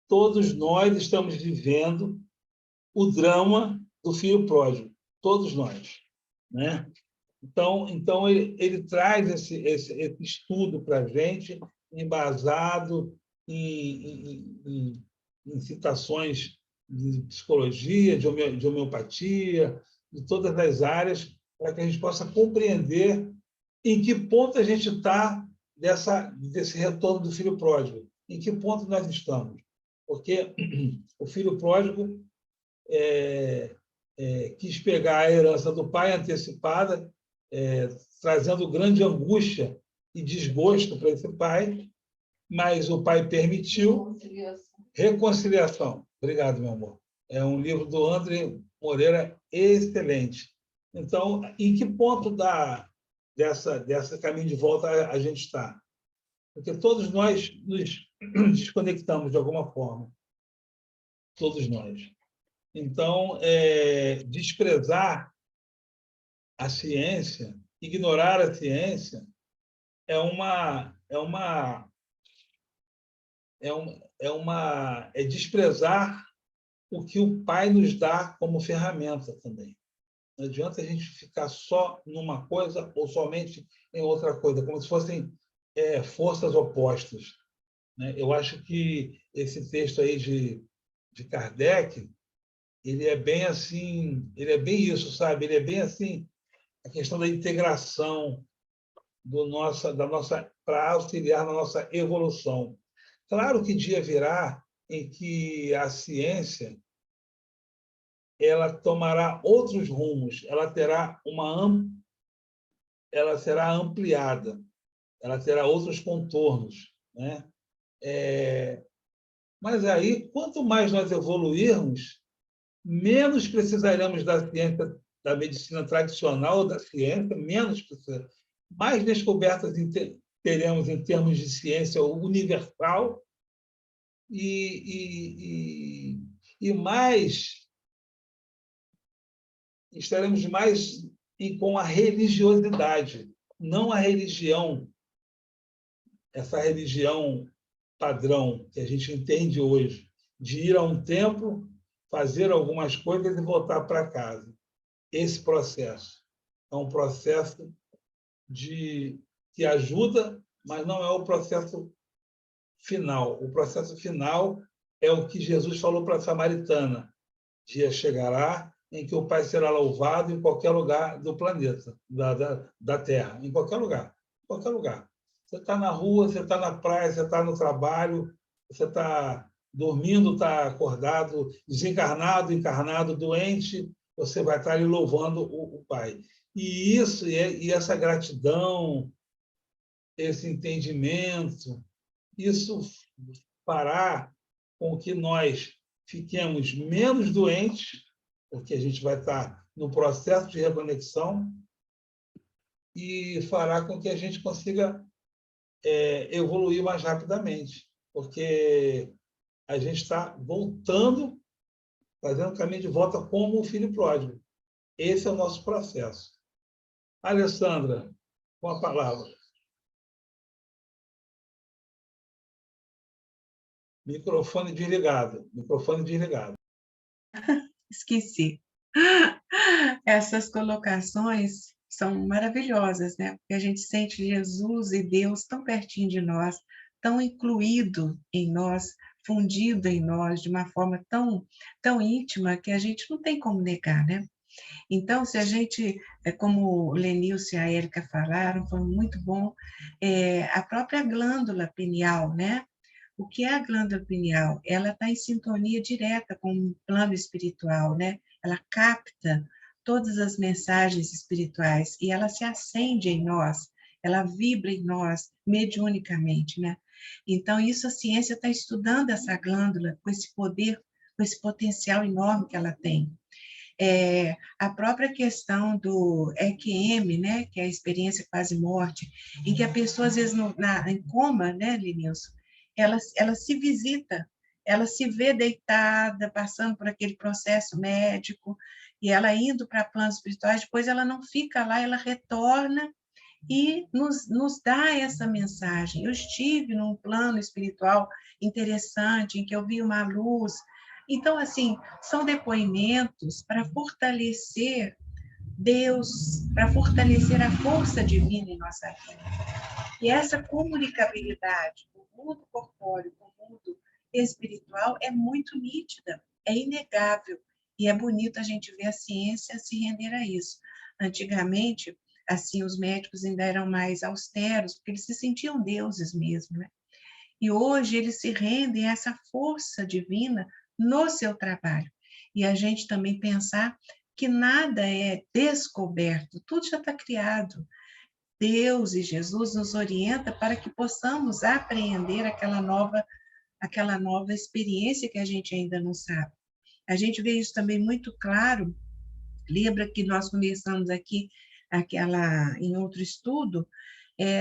Todos nós estamos vivendo o drama do filho pródigo, todos nós, né? Então ele traz esse estudo para a gente, embasado em citações de psicologia, de homeopatia, de todas as áreas, para que a gente possa compreender em que ponto a gente está desse retorno do filho pródigo, em que ponto nós estamos. Porque o filho pródigo quis pegar a herança do pai antecipada, trazendo grande angústia e desgosto para esse pai, mas o pai permitiu. Reconciliação. Obrigado, meu amor. É um livro do André Moreira excelente. Então, em que ponto dessa caminho de volta a gente está? Porque todos nós nos desconectamos de alguma forma. Todos nós. Então, desprezar a ciência, ignorar a ciência, é desprezar o que o Pai nos dá como ferramenta também. Não adianta a gente ficar só numa coisa ou somente em outra coisa, como se fossem forças opostas, né? Eu acho que esse texto aí de Kardec, ele é bem assim, ele é bem isso, sabe? Ele é bem assim, a questão da integração da nossa para auxiliar na nossa evolução. Claro que dia virá em que a ciência ela tomará outros rumos, ela será ampliada, ela terá outros contornos, né? Mas aí, quanto mais nós evoluirmos, menos precisaremos da ciência, da medicina tradicional ou da ciência, mais descobertas teremos em termos de ciência universal e mais estaremos mais com a religiosidade, não a religião, essa religião padrão que a gente entende hoje, de ir a um templo, fazer algumas coisas e voltar para casa. Esse processo é um processo que ajuda, mas não é o processo final. O processo final é o que Jesus falou para a samaritana: dia chegará em que o Pai será louvado em qualquer lugar do planeta, da Terra, em qualquer lugar. Qualquer lugar. Você está na rua, você está na praia, você está no trabalho, você está dormindo, está acordado, desencarnado, encarnado, doente, você vai estar ali louvando o Pai. E isso, e essa gratidão, esse entendimento, isso fará com que nós fiquemos menos doentes, porque a gente vai estar no processo de reconexão, e fará com que a gente consiga evoluir mais rapidamente, porque a gente está voltando, fazendo o caminho de volta como o filho pródigo. Esse é o nosso processo. Alessandra, com a palavra. Microfone desligado. Microfone desligado. Esqueci. Essas colocações são maravilhosas, né? Porque a gente sente Jesus e Deus tão pertinho de nós, tão incluído em nós, fundido em nós de uma forma tão íntima que a gente não tem como negar, né? Então, se a gente, como o Lenilson e a Érica falaram, foi muito bom, a própria glândula pineal, né? O que é a glândula pineal? Ela está em sintonia direta com o plano espiritual, né? Ela capta todas as mensagens espirituais e ela se acende em nós, ela vibra em nós mediunicamente, né? Então, isso a ciência está estudando essa glândula com esse poder, com esse potencial enorme que ela tem. A própria questão do EQM, né, que é a experiência quase-morte, em que a pessoa, às vezes, em coma, né, Lenilson, ela se visita, ela se vê deitada, passando por aquele processo médico, e ela indo para planos espirituais, depois ela não fica lá, ela retorna e nos dá essa mensagem. Eu estive num plano espiritual interessante, em que eu vi uma luz. Então, assim, são depoimentos para fortalecer Deus, para fortalecer a força divina em nossa vida. E essa comunicabilidade do mundo corpóreo com o mundo espiritual é muito nítida, é inegável. E é bonito a gente ver a ciência se render a isso. Antigamente, assim, os médicos ainda eram mais austeros, porque eles se sentiam deuses mesmo, né? E hoje eles se rendem a essa força divina no seu trabalho. E a gente também pensar que nada é descoberto, tudo já está criado. Deus e Jesus nos orienta para que possamos apreender aquela nova experiência que a gente ainda não sabe. A gente vê isso também muito claro Lembra que nós conversamos aqui, em outro estudo,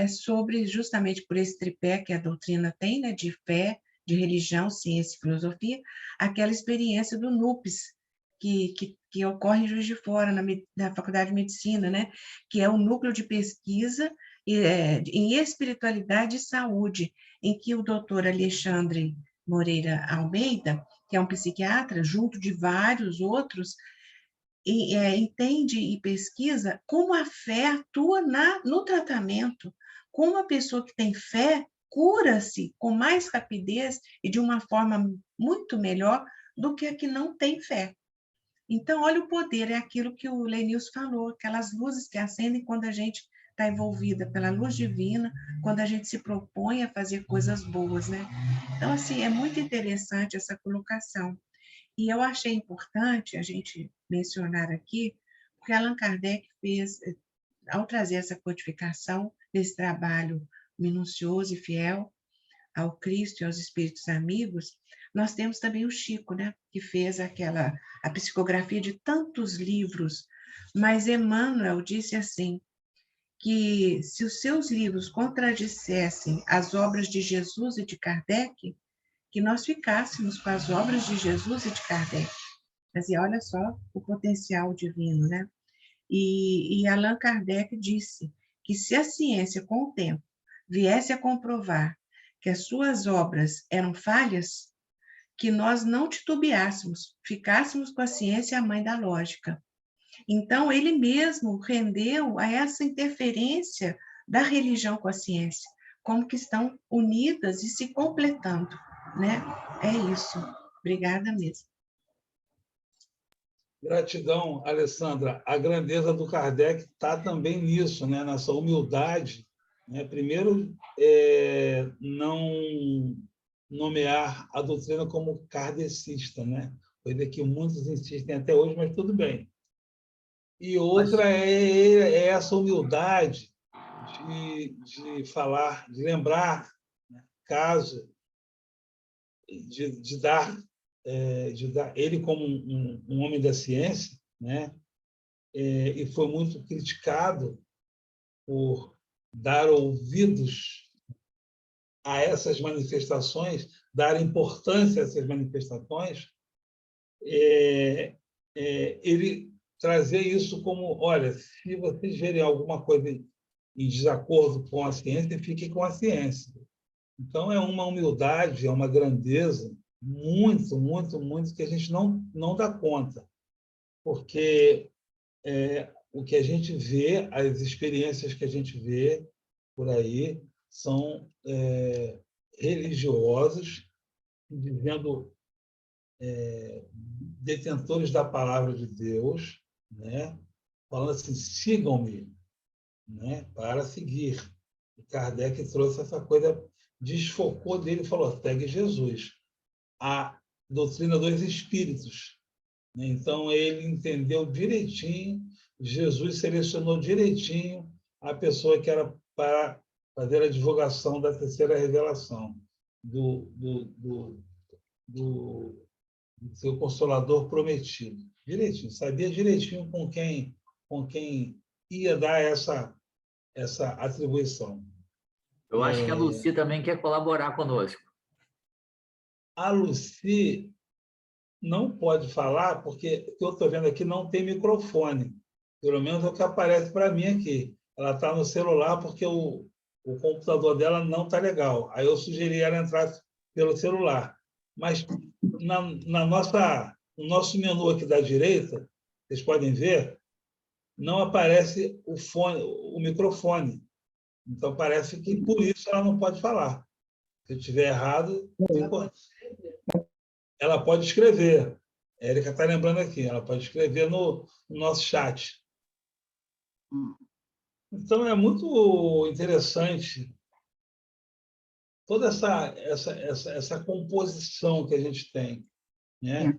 sobre, justamente por esse tripé que a doutrina tem, né, de fé, de religião, ciência e filosofia, aquela experiência do NUPES, que ocorre em Juiz de Fora, na Faculdade de Medicina, né, que é o núcleo de pesquisa em espiritualidade e saúde, em que o doutor Alexandre Moreira Almeida, que é um psiquiatra, junto de vários outros, entende e pesquisa como a fé atua no tratamento, como a pessoa que tem fé cura-se com mais rapidez e de uma forma muito melhor do que a que não tem fé. Então, olha o poder, é aquilo que o Lenilson falou, aquelas luzes que acendem quando a gente está envolvida pela luz divina, quando a gente se propõe a fazer coisas boas, né? Então, assim, é muito interessante essa colocação. E eu achei importante a gente mencionar aqui, porque Allan Kardec fez, ao trazer essa codificação desse trabalho minucioso e fiel ao Cristo e aos espíritos amigos, nós temos também o Chico, né, que fez a psicografia de tantos livros, mas Emmanuel disse assim, que se os seus livros contradissessem as obras de Jesus e de Kardec, que nós ficássemos com as obras de Jesus e de Kardec. Mas e olha só o potencial divino, né? E Allan Kardec disse que se a ciência, com o tempo, viesse a comprovar que as suas obras eram falhas, que nós não titubeássemos, ficássemos com a ciência a mãe da lógica. Então, ele mesmo rendeu a essa interferência da religião com a ciência, como que estão unidas e se completando, né? É isso. Obrigada mesmo. Gratidão, Alessandra. A grandeza do Kardec está também nisso, né? Nessa humildade. Né? Primeiro, não nomear a doutrina como kardecista, né? Coisa que muitos insistem até hoje, mas tudo bem. E outra é essa humildade de falar, de lembrar, né? Caso de dar ele como um homem da ciência, né? E foi muito criticado por dar ouvidos a essas manifestações, dar importância a essas manifestações, ele trazer isso como, olha, se vocês verem alguma coisa em desacordo com a ciência, fiquem com a ciência. Então, é uma humildade, é uma grandeza muito, muito, muito que a gente não dá conta, porque o que a gente vê, as experiências que a gente vê por aí são religiosos, dizendo detentores da palavra de Deus, né? Falando assim, sigam-me, né? Para seguir. E Kardec trouxe essa coisa, desfocou dele e falou, segue Jesus. A doutrina dos espíritos. Então, ele entendeu direitinho, Jesus selecionou direitinho a pessoa que era para fazer a divulgação da terceira revelação, do seu Consolador prometido. Direitinho, sabia direitinho com quem ia dar essa atribuição. Eu acho que a Lucy também quer colaborar conosco. A Lucy não pode falar, porque o que eu estou vendo aqui não tem microfone. Pelo menos é o que aparece para mim aqui. Ela está no celular porque o computador dela não está legal. Aí eu sugeri ela entrar pelo celular. Mas no nosso menu aqui da direita, vocês podem ver, não aparece o microfone. Então, parece que por isso ela não pode falar. Se eu estiver errado, ela pode escrever. A Érica está lembrando aqui, ela pode escrever no nosso chat. Então, é muito interessante toda essa composição que a gente tem. Né?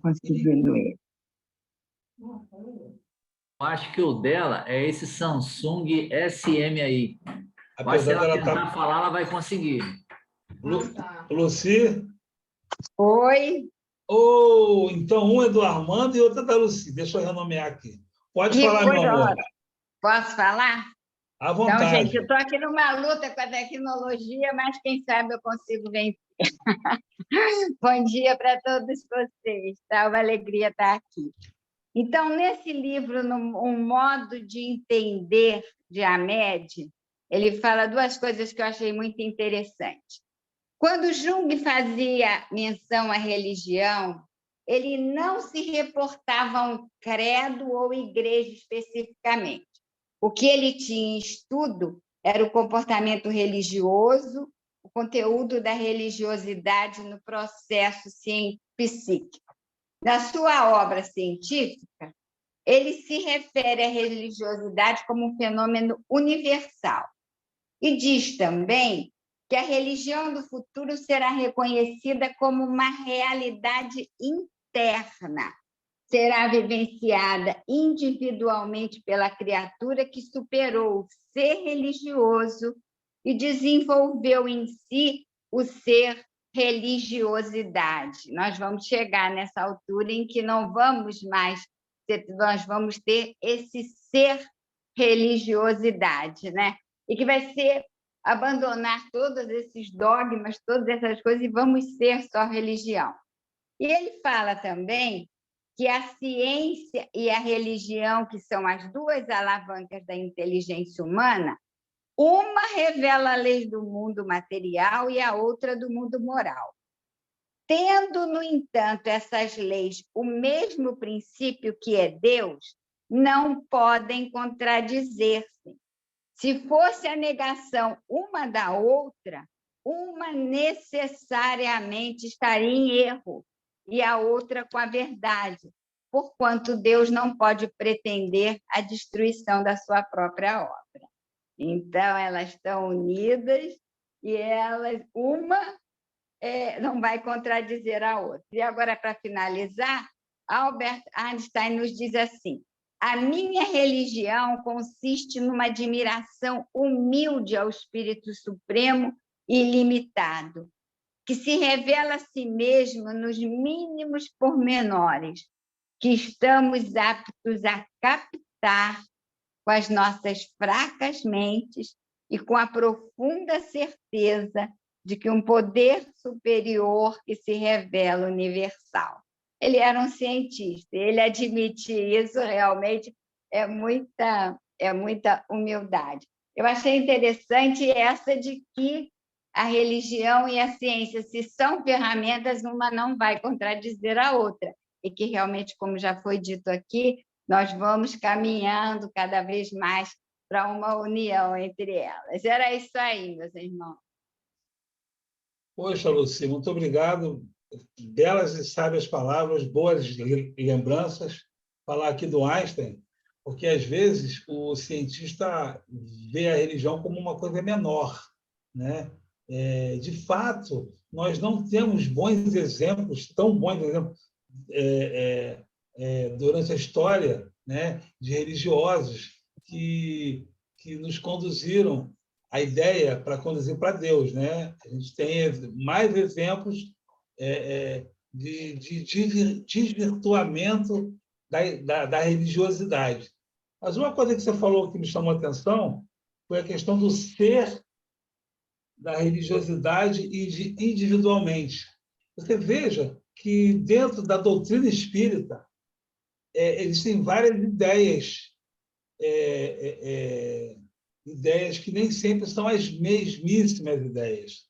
Eu acho que o dela é esse Samsung SM aí. Mas se ela tentar falar, ela vai conseguir. Lucy? Oi. Então, um é do Armando e outro é da Lucy. Deixa eu renomear aqui. Pode falar, meu amor. Posso falar? À Então, vontade. gente, eu estou aqui numa luta com a tecnologia, mas quem sabe eu consigo vencer. Bom dia para todos vocês, tá? Uma alegria estar aqui. Então, nesse livro, Um Modo de Entender, de Hamed, ele fala duas coisas que eu achei muito interessantes. Quando Jung fazia menção à religião, ele não se reportava a um credo ou igreja especificamente. O que ele tinha em estudo era o comportamento religioso, o conteúdo da religiosidade no processo psíquico. Na sua obra científica, ele se refere à religiosidade como um fenômeno universal e diz também que a religião do futuro será reconhecida como uma realidade interna, será vivenciada individualmente pela criatura que superou o ser religioso e desenvolveu em si o ser religiosidade. Nós vamos chegar nessa altura em que não vamos mais nós vamos ter esse ser religiosidade, né? E que vai ser abandonar todos esses dogmas, todas essas coisas, e vamos ser só religião. E ele fala também que a ciência e a religião, que são as duas alavancas da inteligência humana, uma revela a lei do mundo material e a outra do mundo moral. Tendo, no entanto, essas leis o mesmo princípio que é Deus, não podem contradizer-se. Se fosse a negação uma da outra, uma necessariamente estaria em erro e a outra com a verdade, porquanto Deus não pode pretender a destruição da sua própria obra. Então, elas estão unidas e uma não vai contradizer a outra. E agora, para finalizar, Albert Einstein nos diz assim: a minha religião consiste numa admiração humilde ao Espírito Supremo e ilimitado, que se revela a si mesmo nos mínimos pormenores, que estamos aptos a captar com as nossas fracas mentes e com a profunda certeza de que um poder superior que se revela universal. Ele era um cientista, ele admitir isso realmente é muita humildade. Eu achei interessante essa de que a religião e a ciência, se são ferramentas, uma não vai contradizer a outra, e que realmente, como já foi dito aqui, nós vamos caminhando cada vez mais para uma união entre elas. Era isso aí, meus irmãos. Poxa, Luci, muito obrigado. Belas e sábias palavras, boas lembranças. Falar aqui do Einstein, porque às vezes o cientista vê a religião como uma coisa menor, né? De fato, nós não temos bons exemplos, tão bons exemplos durante a história, né, de religiosos que nos conduziram a ideia para conduzir para Deus, né? A gente tem mais exemplos de desvirtuamento da religiosidade. Mas uma coisa que você falou que me chamou a atenção foi a questão do ser da religiosidade e de individualmente. Você veja que dentro da doutrina espírita existem várias ideias, ideias que nem sempre são as mesmíssimas ideias.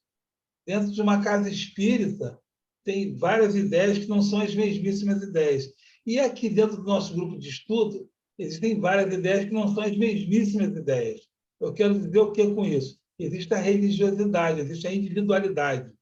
Dentro de uma casa espírita, tem várias ideias que não são as mesmíssimas ideias. E aqui dentro do nosso grupo de estudo, existem várias ideias que não são as mesmíssimas ideias. Eu quero dizer o que com isso? Existe a religiosidade, existe a individualidade.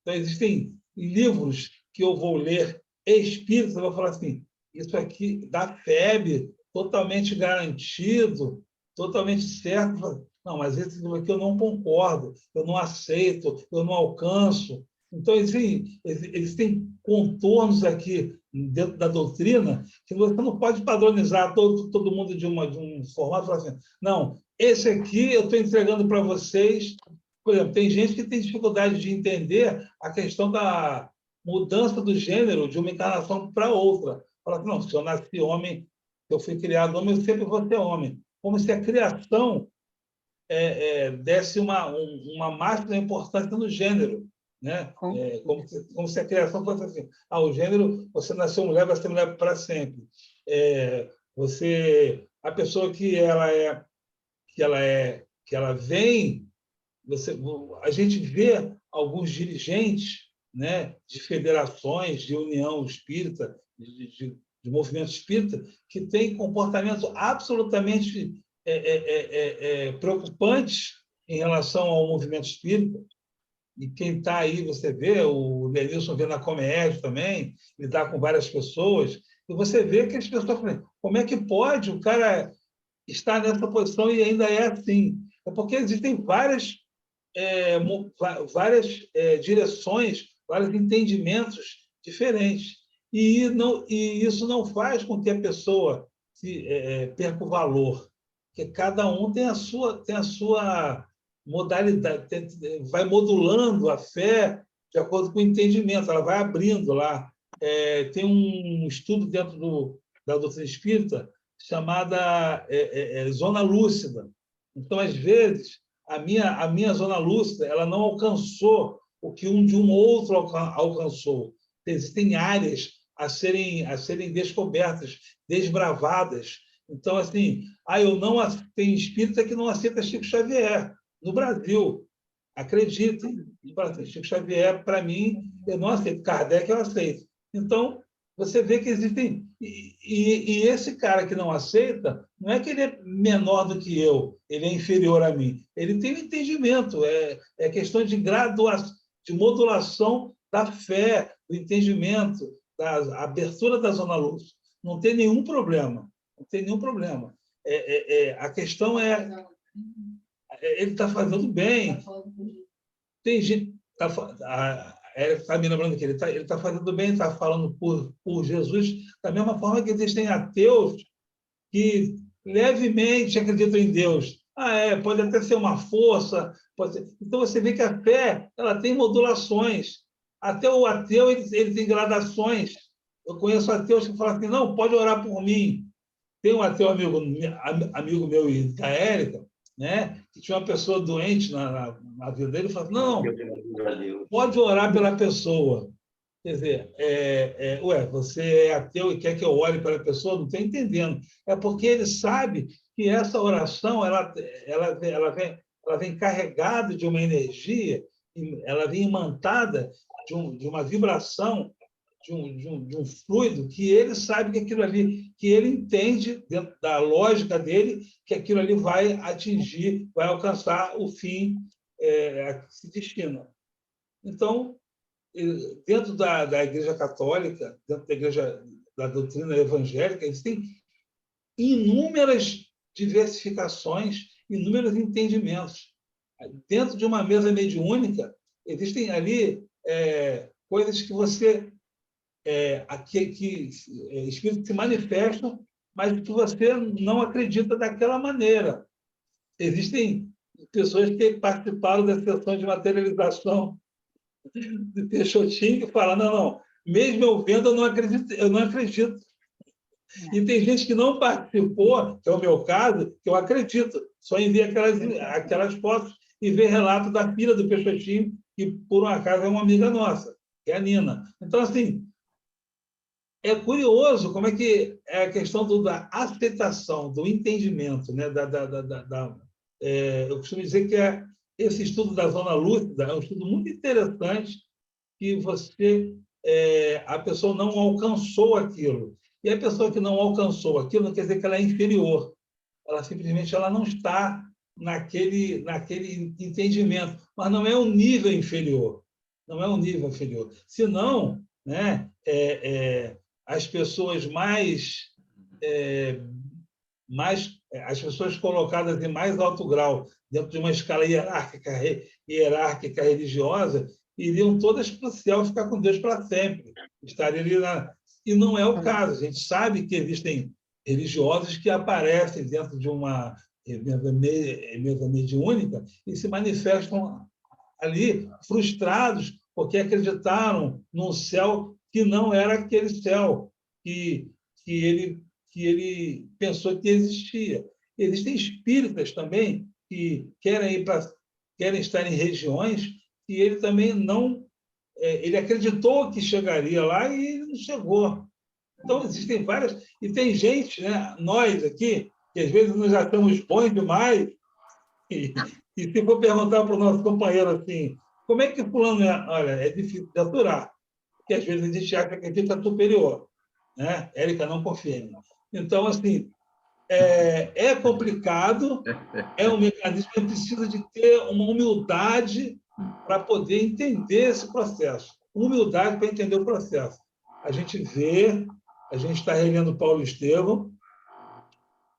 Então, existem livros que eu vou ler espíritas, eu vou falar assim, isso aqui da FEB, totalmente garantido, totalmente certo. Não, mas esse livro aqui eu não concordo, eu não aceito, eu não alcanço. Então, existem contornos aqui dentro da doutrina que você não pode padronizar todo mundo de um formato e falar assim, não, esse aqui eu estou entregando para vocês. Por exemplo, tem gente que tem dificuldade de entender a questão da mudança do gênero de uma encarnação para outra. Fala assim, não, se eu nasci homem, Eu fui criado homem, eu sempre vou ser homem. Como se a criação desse uma máxima importância no gênero, né? Como se a criação fosse assim: o gênero, você nasceu mulher, vai ser mulher para sempre. A pessoa que ela vem, a gente vê alguns dirigentes, né, de federações, de união espírita, de movimento espírita, que têm comportamentos absolutamente preocupantes em relação ao movimento espírita. E quem está aí, você vê, o Lenilson vê na Comédia também, lidar com várias pessoas, e você vê que as pessoas falam: como é que pode o cara estar nessa posição e ainda é assim? É porque existem várias direções, vários entendimentos diferentes. E isso não faz com que a pessoa perca o valor, porque cada um tem a sua modalidade, vai modulando a fé de acordo com o entendimento, ela vai abrindo lá. Tem um estudo dentro da doutrina espírita chamada zona lúcida. Então, às vezes, a minha zona lúcida ela não alcançou o que de um outro alcançou. Existem áreas a serem descobertas, desbravadas. Então, assim, tem espírita que não aceita Chico Xavier no Brasil. Acreditem, Chico Xavier, para mim, eu não aceito. Kardec eu aceito. Então, você vê que existem... E esse cara que não aceita, não é que ele é menor do que eu, ele é inferior a mim. Ele tem um entendimento, é questão de graduação, de modulação da fé, do entendimento, da abertura da zona luz. Não tem nenhum problema. Não tem nenhum problema. A questão ele está fazendo bem. Tem gente... A Érica está me lembrando que ele está fazendo bem, está falando por Jesus, da mesma forma que existem ateus que levemente acreditam em Deus. Pode até ser uma força. Então, você vê que a fé ela tem modulações. Até o ateu ele tem gradações. Eu conheço ateus que falam assim: não, pode orar por mim. Tem um ateu amigo meu e da Érica, né, que tinha uma pessoa doente na vida dele, e falou: não, pode orar pela pessoa. Quer dizer, você é ateu e quer que eu ore pela pessoa? Não estou entendendo. É porque ele sabe que essa oração ela vem carregada de uma energia, ela vem imantada de uma vibração, de um fluido, que ele sabe que aquilo ali, que ele entende, dentro da lógica dele, que aquilo ali vai atingir, vai alcançar o fim a que se destina. Então, dentro da Igreja Católica, dentro da doutrina evangélica, existem inúmeras diversificações, inúmeros entendimentos. Dentro de uma mesa mediúnica, existem ali coisas que espíritos se manifestam, mas que você não acredita daquela maneira. Existem pessoas que participaram da sessão de materialização de Peixotinho que fala: não, mesmo eu vendo, eu não acredito. E tem gente que não participou, que é o meu caso, que eu acredito, só em ver aquelas fotos e ver relato da filha do Peixotinho, que por um acaso é uma amiga nossa, que é a Nina. Então, assim, é curioso como é que é a questão da aceitação, do entendimento, né? Eu costumo dizer que esse estudo da zona lúcida é um estudo muito interessante, que a pessoa não alcançou aquilo. E a pessoa que não alcançou aquilo não quer dizer que ela é inferior. Ela simplesmente não está naquele entendimento, mas não é um nível inferior. Não é um nível inferior. Senão, né, as pessoas as pessoas colocadas em mais alto grau, dentro de uma escala hierárquica religiosa, iriam todas para o céu ficar com Deus para sempre. Estariam ali E não é o caso. A gente sabe que existem religiosos que aparecem dentro de uma mesa mediúnica e se manifestam ali frustrados porque acreditaram num céu que não era aquele céu que ele que ele pensou que existia. Existem espíritas também que querem estar em regiões que ele também não... ele acreditou que chegaria lá e ele não chegou. Então, existem várias... E tem gente, né, nós aqui, que às vezes nos achamos bons demais, e se for perguntar para o nosso companheiro assim, como é que fulano é? Olha, é difícil de aturar, porque às vezes a gente acha que a gente está superior. Né? Érica, não confia em mim. Então, assim, é complicado, é um mecanismo que precisa de ter uma humildade para poder entender esse processo. Humildade para entender o processo. A gente vê, a gente está relendo Paulo Estevão,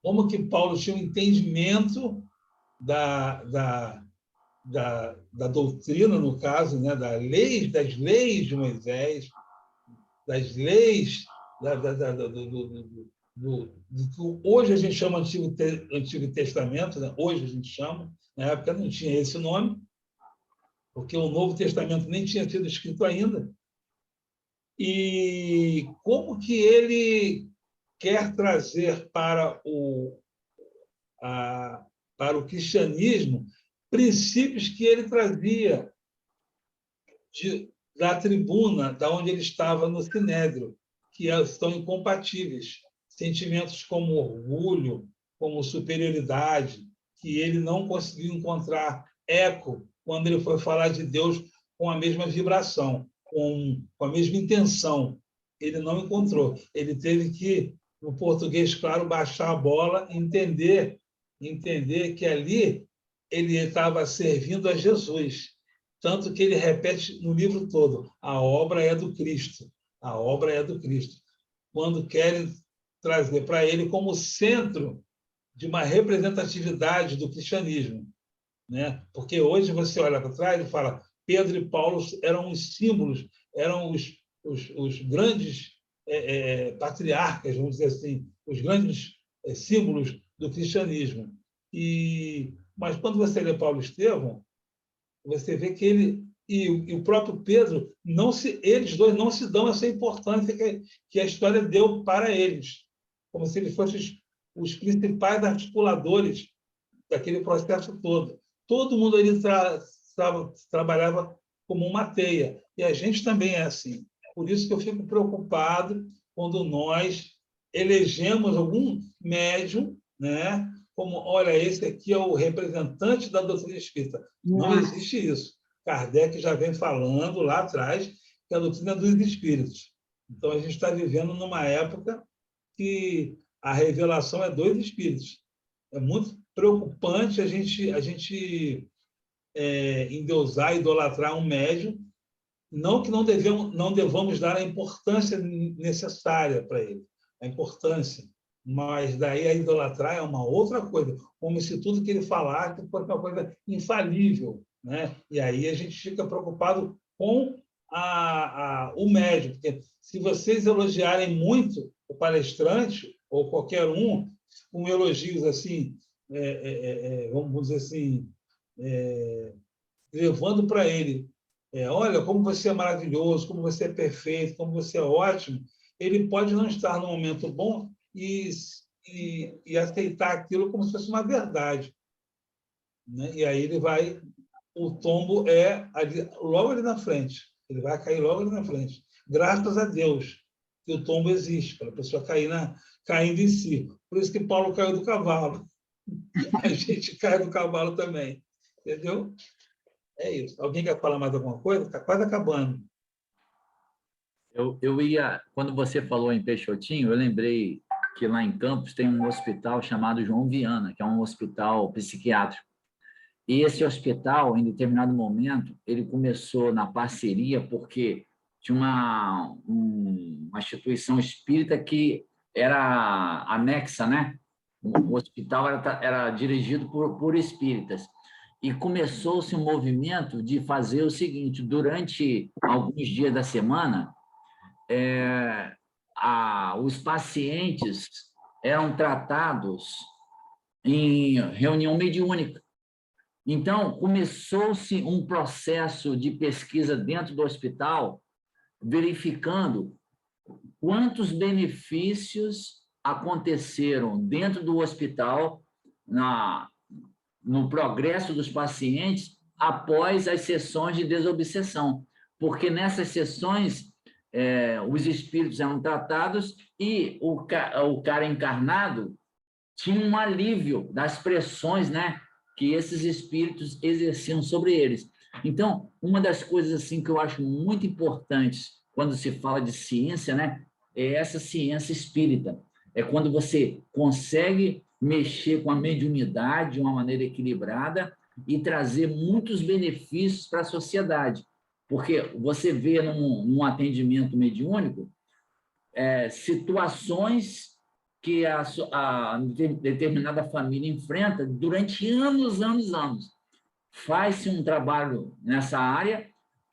como que Paulo tinha um entendimento da doutrina, no caso, né, das leis de Moisés, das leis do que hoje a gente chama Antigo Testamento, né? Hoje a gente chama, na época não tinha esse nome, porque o Novo Testamento nem tinha sido escrito ainda. E como que ele quer trazer para o cristianismo princípios que ele trazia da tribuna, da onde ele estava no Sinédrio, que estão incompatíveis. Sentimentos como orgulho, como superioridade, que ele não conseguiu encontrar eco quando ele foi falar de Deus com a mesma vibração, com a mesma intenção. Ele não encontrou. Ele teve que, no português claro, baixar a bola e entender que ali ele estava servindo a Jesus. Tanto que ele repete no livro todo, a obra é do Cristo, a obra é do Cristo. Quando querem trazer para ele como centro de uma representatividade do cristianismo. Né? Porque hoje você olha para trás e fala, Pedro e Paulo eram os símbolos, eram os grandes patriarcas, vamos dizer assim, os grandes símbolos do cristianismo. Mas quando você lê Paulo Estevão, você vê que ele e o próprio Pedro, eles dois não se dão essa importância que a história deu para eles, como se eles fossem os principais articuladores daquele processo todo. Todo mundo ali trabalhava como uma teia, e a gente também é assim. Por isso que eu fico preocupado quando nós elegemos algum médium, né? Como, olha, esse aqui é o representante da doutrina espírita. Não existe isso. Kardec já vem falando lá atrás que a doutrina é dos espíritos. Então, a gente está vivendo numa época que a revelação é dos espíritos. É muito preocupante a gente endeusar, idolatrar um médium, não que não devamos dar a importância necessária para ele, a importância, mas daí a idolatrar é uma outra coisa, como se tudo que ele falar fosse uma coisa infalível, né? E aí a gente fica preocupado com o médium, porque se vocês elogiarem muito o palestrante, ou qualquer um, com elogios assim, vamos dizer assim, levando para ele, olha, como você é maravilhoso, como você é perfeito, como você é ótimo, ele pode não estar no momento bom e aceitar aquilo como se fosse uma verdade. Né? E aí o tombo logo ali na frente, ele vai cair logo ali na frente. Graças a Deus que o tombo existe, para a pessoa caindo em si. Por isso que Paulo caiu do cavalo. A gente cai do cavalo também. Entendeu? É isso. Alguém quer falar mais alguma coisa? Está quase acabando. Quando você falou em Peixotinho, eu lembrei que lá em Campos tem um hospital chamado João Viana, que é um hospital psiquiátrico. E esse hospital, em determinado momento, ele começou na parceria porque tinha uma instituição espírita que era anexa, né? O hospital era dirigido por espíritas. E começou-se um movimento de fazer o seguinte, durante alguns dias da semana, os pacientes eram tratados em reunião mediúnica. Então, começou-se um processo de pesquisa dentro do hospital, verificando quantos benefícios aconteceram dentro do hospital, no progresso dos pacientes, após as sessões de desobsessão, porque nessas sessões os espíritos eram tratados e o cara encarnado tinha um alívio das pressões, né, que esses espíritos exerciam sobre eles. Então, uma das coisas assim que eu acho muito importantes quando se fala de ciência, né, é essa ciência espírita. É quando você consegue mexer com a mediunidade de uma maneira equilibrada e trazer muitos benefícios para a sociedade. Porque você vê num atendimento mediúnico situações que a determinada família enfrenta durante anos. Faz-se um trabalho nessa área,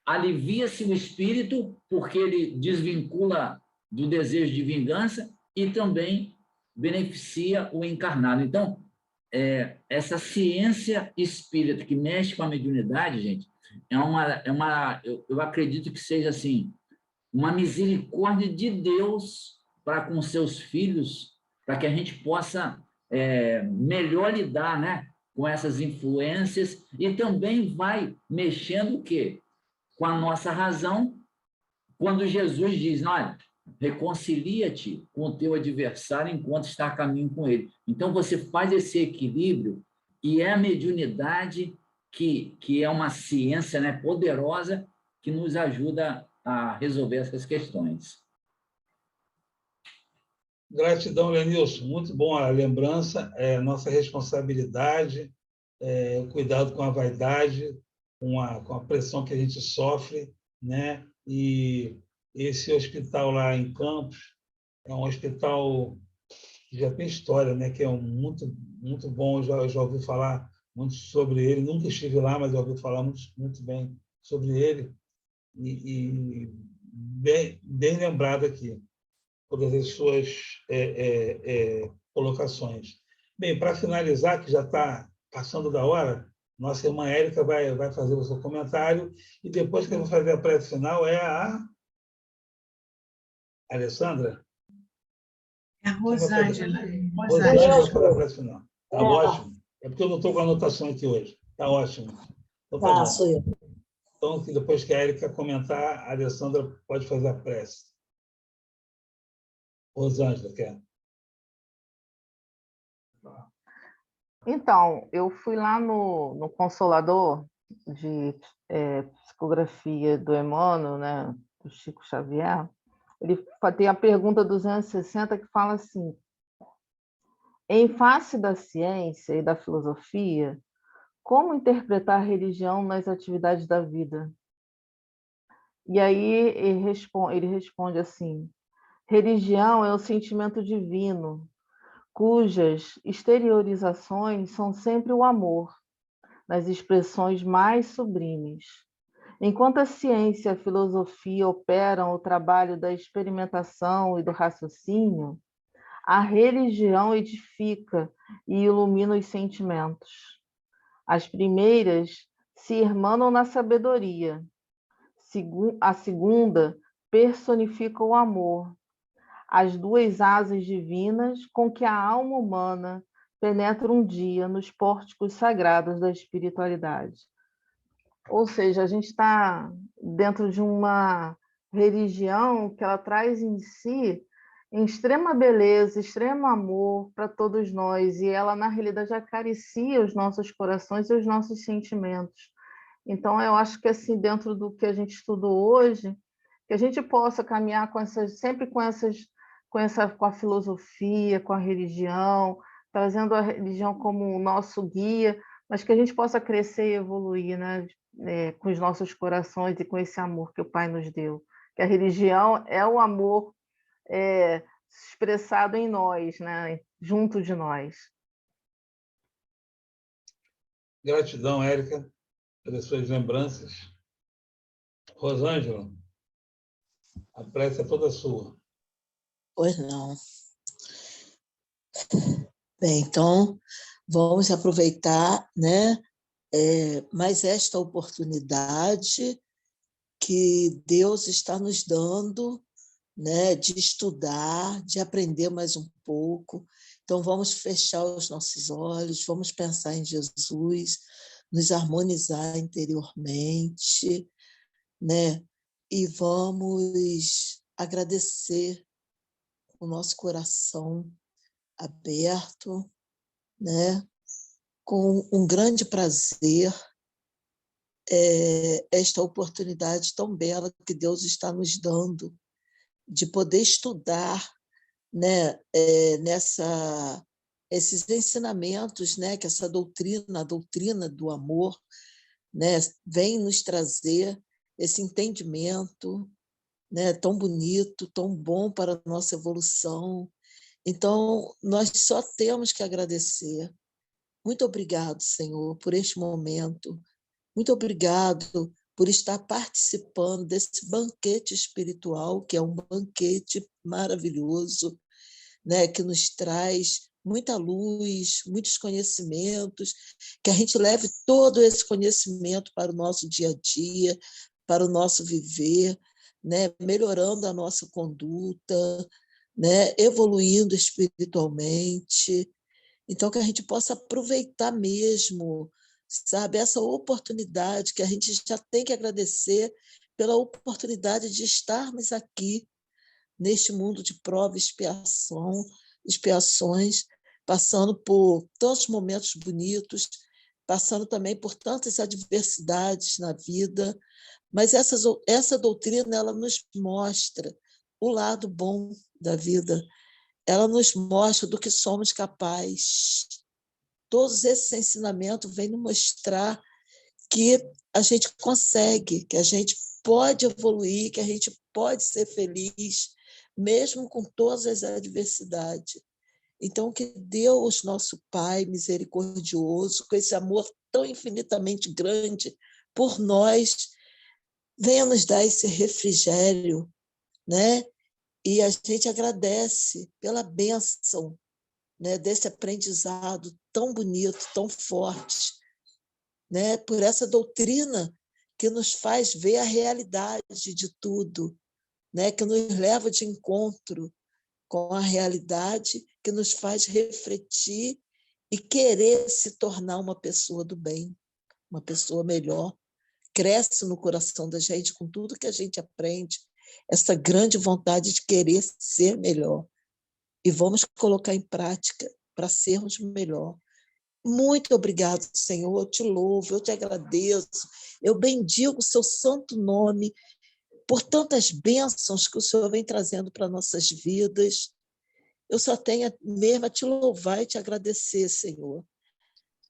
alivia-se o espírito, porque ele desvincula do desejo de vingança e também beneficia o encarnado. Então, essa ciência espírita que mexe com a mediunidade, gente, eu acredito que seja assim, uma misericórdia de Deus para com seus filhos, para que a gente possa melhor lidar, né, com essas influências, e também vai mexendo o quê? Com a nossa razão, quando Jesus diz, olha, reconcilia-te com o teu adversário enquanto está a caminho com ele. Então, você faz esse equilíbrio, e é a mediunidade que é uma ciência, né, poderosa, que nos ajuda a resolver essas questões. Gratidão, Lenilson. Muito bom a lembrança. Nossa responsabilidade, cuidado com a vaidade, com a pressão que a gente sofre, né? E esse hospital lá em Campos é um hospital que já tem história, né? Que é muito, muito bom. Eu já ouvi falar muito sobre ele. Nunca estive lá, mas já ouvi falar muito bem sobre ele. E bem lembrado aqui, todas as suas colocações. Bem, para finalizar, que já está passando da hora, nossa irmã Érica vai fazer o seu comentário, e depois que eu vou fazer a prece final é a Alessandra? É a Rosângela. Rosângela vai fazer a prece final. Tá ótimo. É porque eu não estou com a anotação aqui hoje. Tá ótimo. Então, tá bom. Sou eu. Então, depois que a Érica comentar, a Alessandra pode fazer a prece. Rosângela, quer? Então, eu fui lá no Consolador de psicografia do Emmanuel, né, do Chico Xavier. Ele tem a pergunta 260 que fala assim: em face da ciência e da filosofia, como interpretar a religião nas atividades da vida? E aí ele responde assim: religião é o sentimento divino, cujas exteriorizações são sempre o amor, nas expressões mais sublimes. Enquanto a ciência e a filosofia operam o trabalho da experimentação e do raciocínio, a religião edifica e ilumina os sentimentos. As primeiras se irmanam na sabedoria, a segunda personifica o amor, as duas asas divinas com que a alma humana penetra um dia nos pórticos sagrados da espiritualidade. Ou seja, a gente está dentro de uma religião que ela traz em si em extrema beleza, extremo amor para todos nós, e ela, na realidade, acaricia os nossos corações e os nossos sentimentos. Então, eu acho que, assim, dentro do que a gente estudou hoje, que a gente possa caminhar sempre com a filosofia, com a religião, trazendo a religião como o nosso guia, mas que a gente possa crescer e evoluir, né? Com os nossos corações e com esse amor que o Pai nos deu. Que a religião é o amor expressado em nós, né? Junto de nós. Gratidão, Érica, pelas suas lembranças. Rosângela, a prece é toda sua. Pois não. Bem, então, vamos aproveitar, né, mais esta oportunidade que Deus está nos dando né, de estudar, de aprender mais um pouco. Então, vamos fechar os nossos olhos, vamos pensar em Jesus, nos harmonizar interiormente, né? E vamos agradecer com o nosso coração aberto, né? Com um grande prazer, esta oportunidade tão bela que Deus está nos dando de poder estudar, né, esses ensinamentos, né, que essa doutrina, a doutrina do amor, né, vem nos trazer esse entendimento, né, tão bonito, tão bom para a nossa evolução. Então, nós só temos que agradecer. Muito obrigado, Senhor, por este momento. Muito obrigado por estar participando desse banquete espiritual, que é um banquete maravilhoso, né, que nos traz muita luz, muitos conhecimentos, que a gente leve todo esse conhecimento para o nosso dia a dia, para o nosso viver, né, melhorando a nossa conduta, né, evoluindo espiritualmente. Então, que a gente possa aproveitar mesmo, sabe, essa oportunidade, que a gente já tem que agradecer pela oportunidade de estarmos aqui, neste mundo de prova e expiação, expiações, passando por tantos momentos bonitos, passando também por tantas adversidades na vida, mas essa doutrina ela nos mostra o lado bom da vida, ela nos mostra do que somos capazes. Todos esses ensinamentos vêm nos mostrar que a gente consegue, que a gente pode evoluir, que a gente pode ser feliz, mesmo com todas as adversidades. Então, que Deus, nosso Pai misericordioso, com esse amor tão infinitamente grande por nós, venha nos dar esse refrigério, né? E a gente agradece pela bênção, né, desse aprendizado tão bonito, tão forte, né, por essa doutrina que nos faz ver a realidade de tudo, né, que nos leva de encontro com a realidade, que nos faz refletir e querer se tornar uma pessoa do bem, uma pessoa melhor. Cresce no coração da gente com tudo que a gente aprende, essa grande vontade de querer ser melhor. E vamos colocar em prática para sermos melhor. Muito obrigado, Senhor. Eu te louvo, eu te agradeço. Eu bendigo o seu santo nome por tantas bênçãos que o Senhor vem trazendo para nossas vidas. Eu só tenho mesmo a te louvar e te agradecer, Senhor.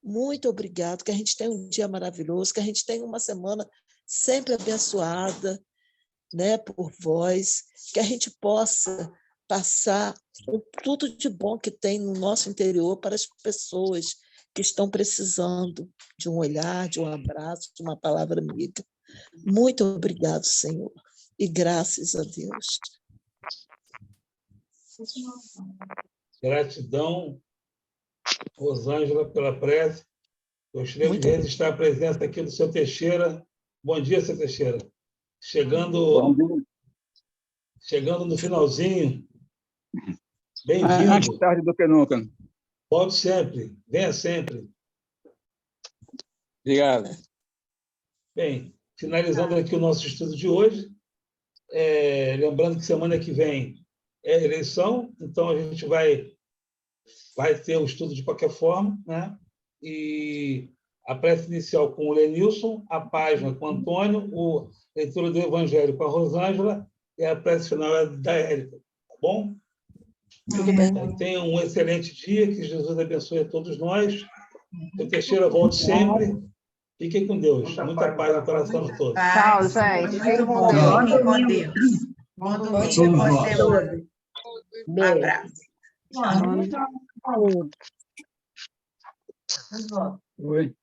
Muito obrigado, que a gente tenha um dia maravilhoso, que a gente tenha uma semana sempre abençoada, né, por vós, que a gente possa passar tudo de bom que tem no nosso interior para as pessoas que estão precisando de um olhar, de um abraço, de uma palavra amiga. Muito obrigado, Senhor, e graças a Deus. Gratidão, Rosângela, pela prece. Gostaria de registrar a presença aqui do seu Teixeira. Bom dia, seu Teixeira. Chegando no finalzinho. Bem-vindo. Antes tarde do que nunca. Volte sempre. Venha sempre. Obrigado. Bem, finalizando aqui o nosso estudo de hoje, lembrando que semana que vem é eleição, então a gente vai ter o estudo de qualquer forma, né? E a prece inicial com o Lenilson, a página com o Antônio, a leitura do Evangelho com a Rosângela e a prece final é da Érica. Tá bom? Tudo bem. Tenham um excelente dia, que Jesus abençoe a todos nós. O Teixeira volte sempre. Fiquem com Deus. Muita paz no coração de todos. Tchau, gente. Fiquem com Bom Deus. com Deus. Bom domingo, bom semana. Um abraço. Oi.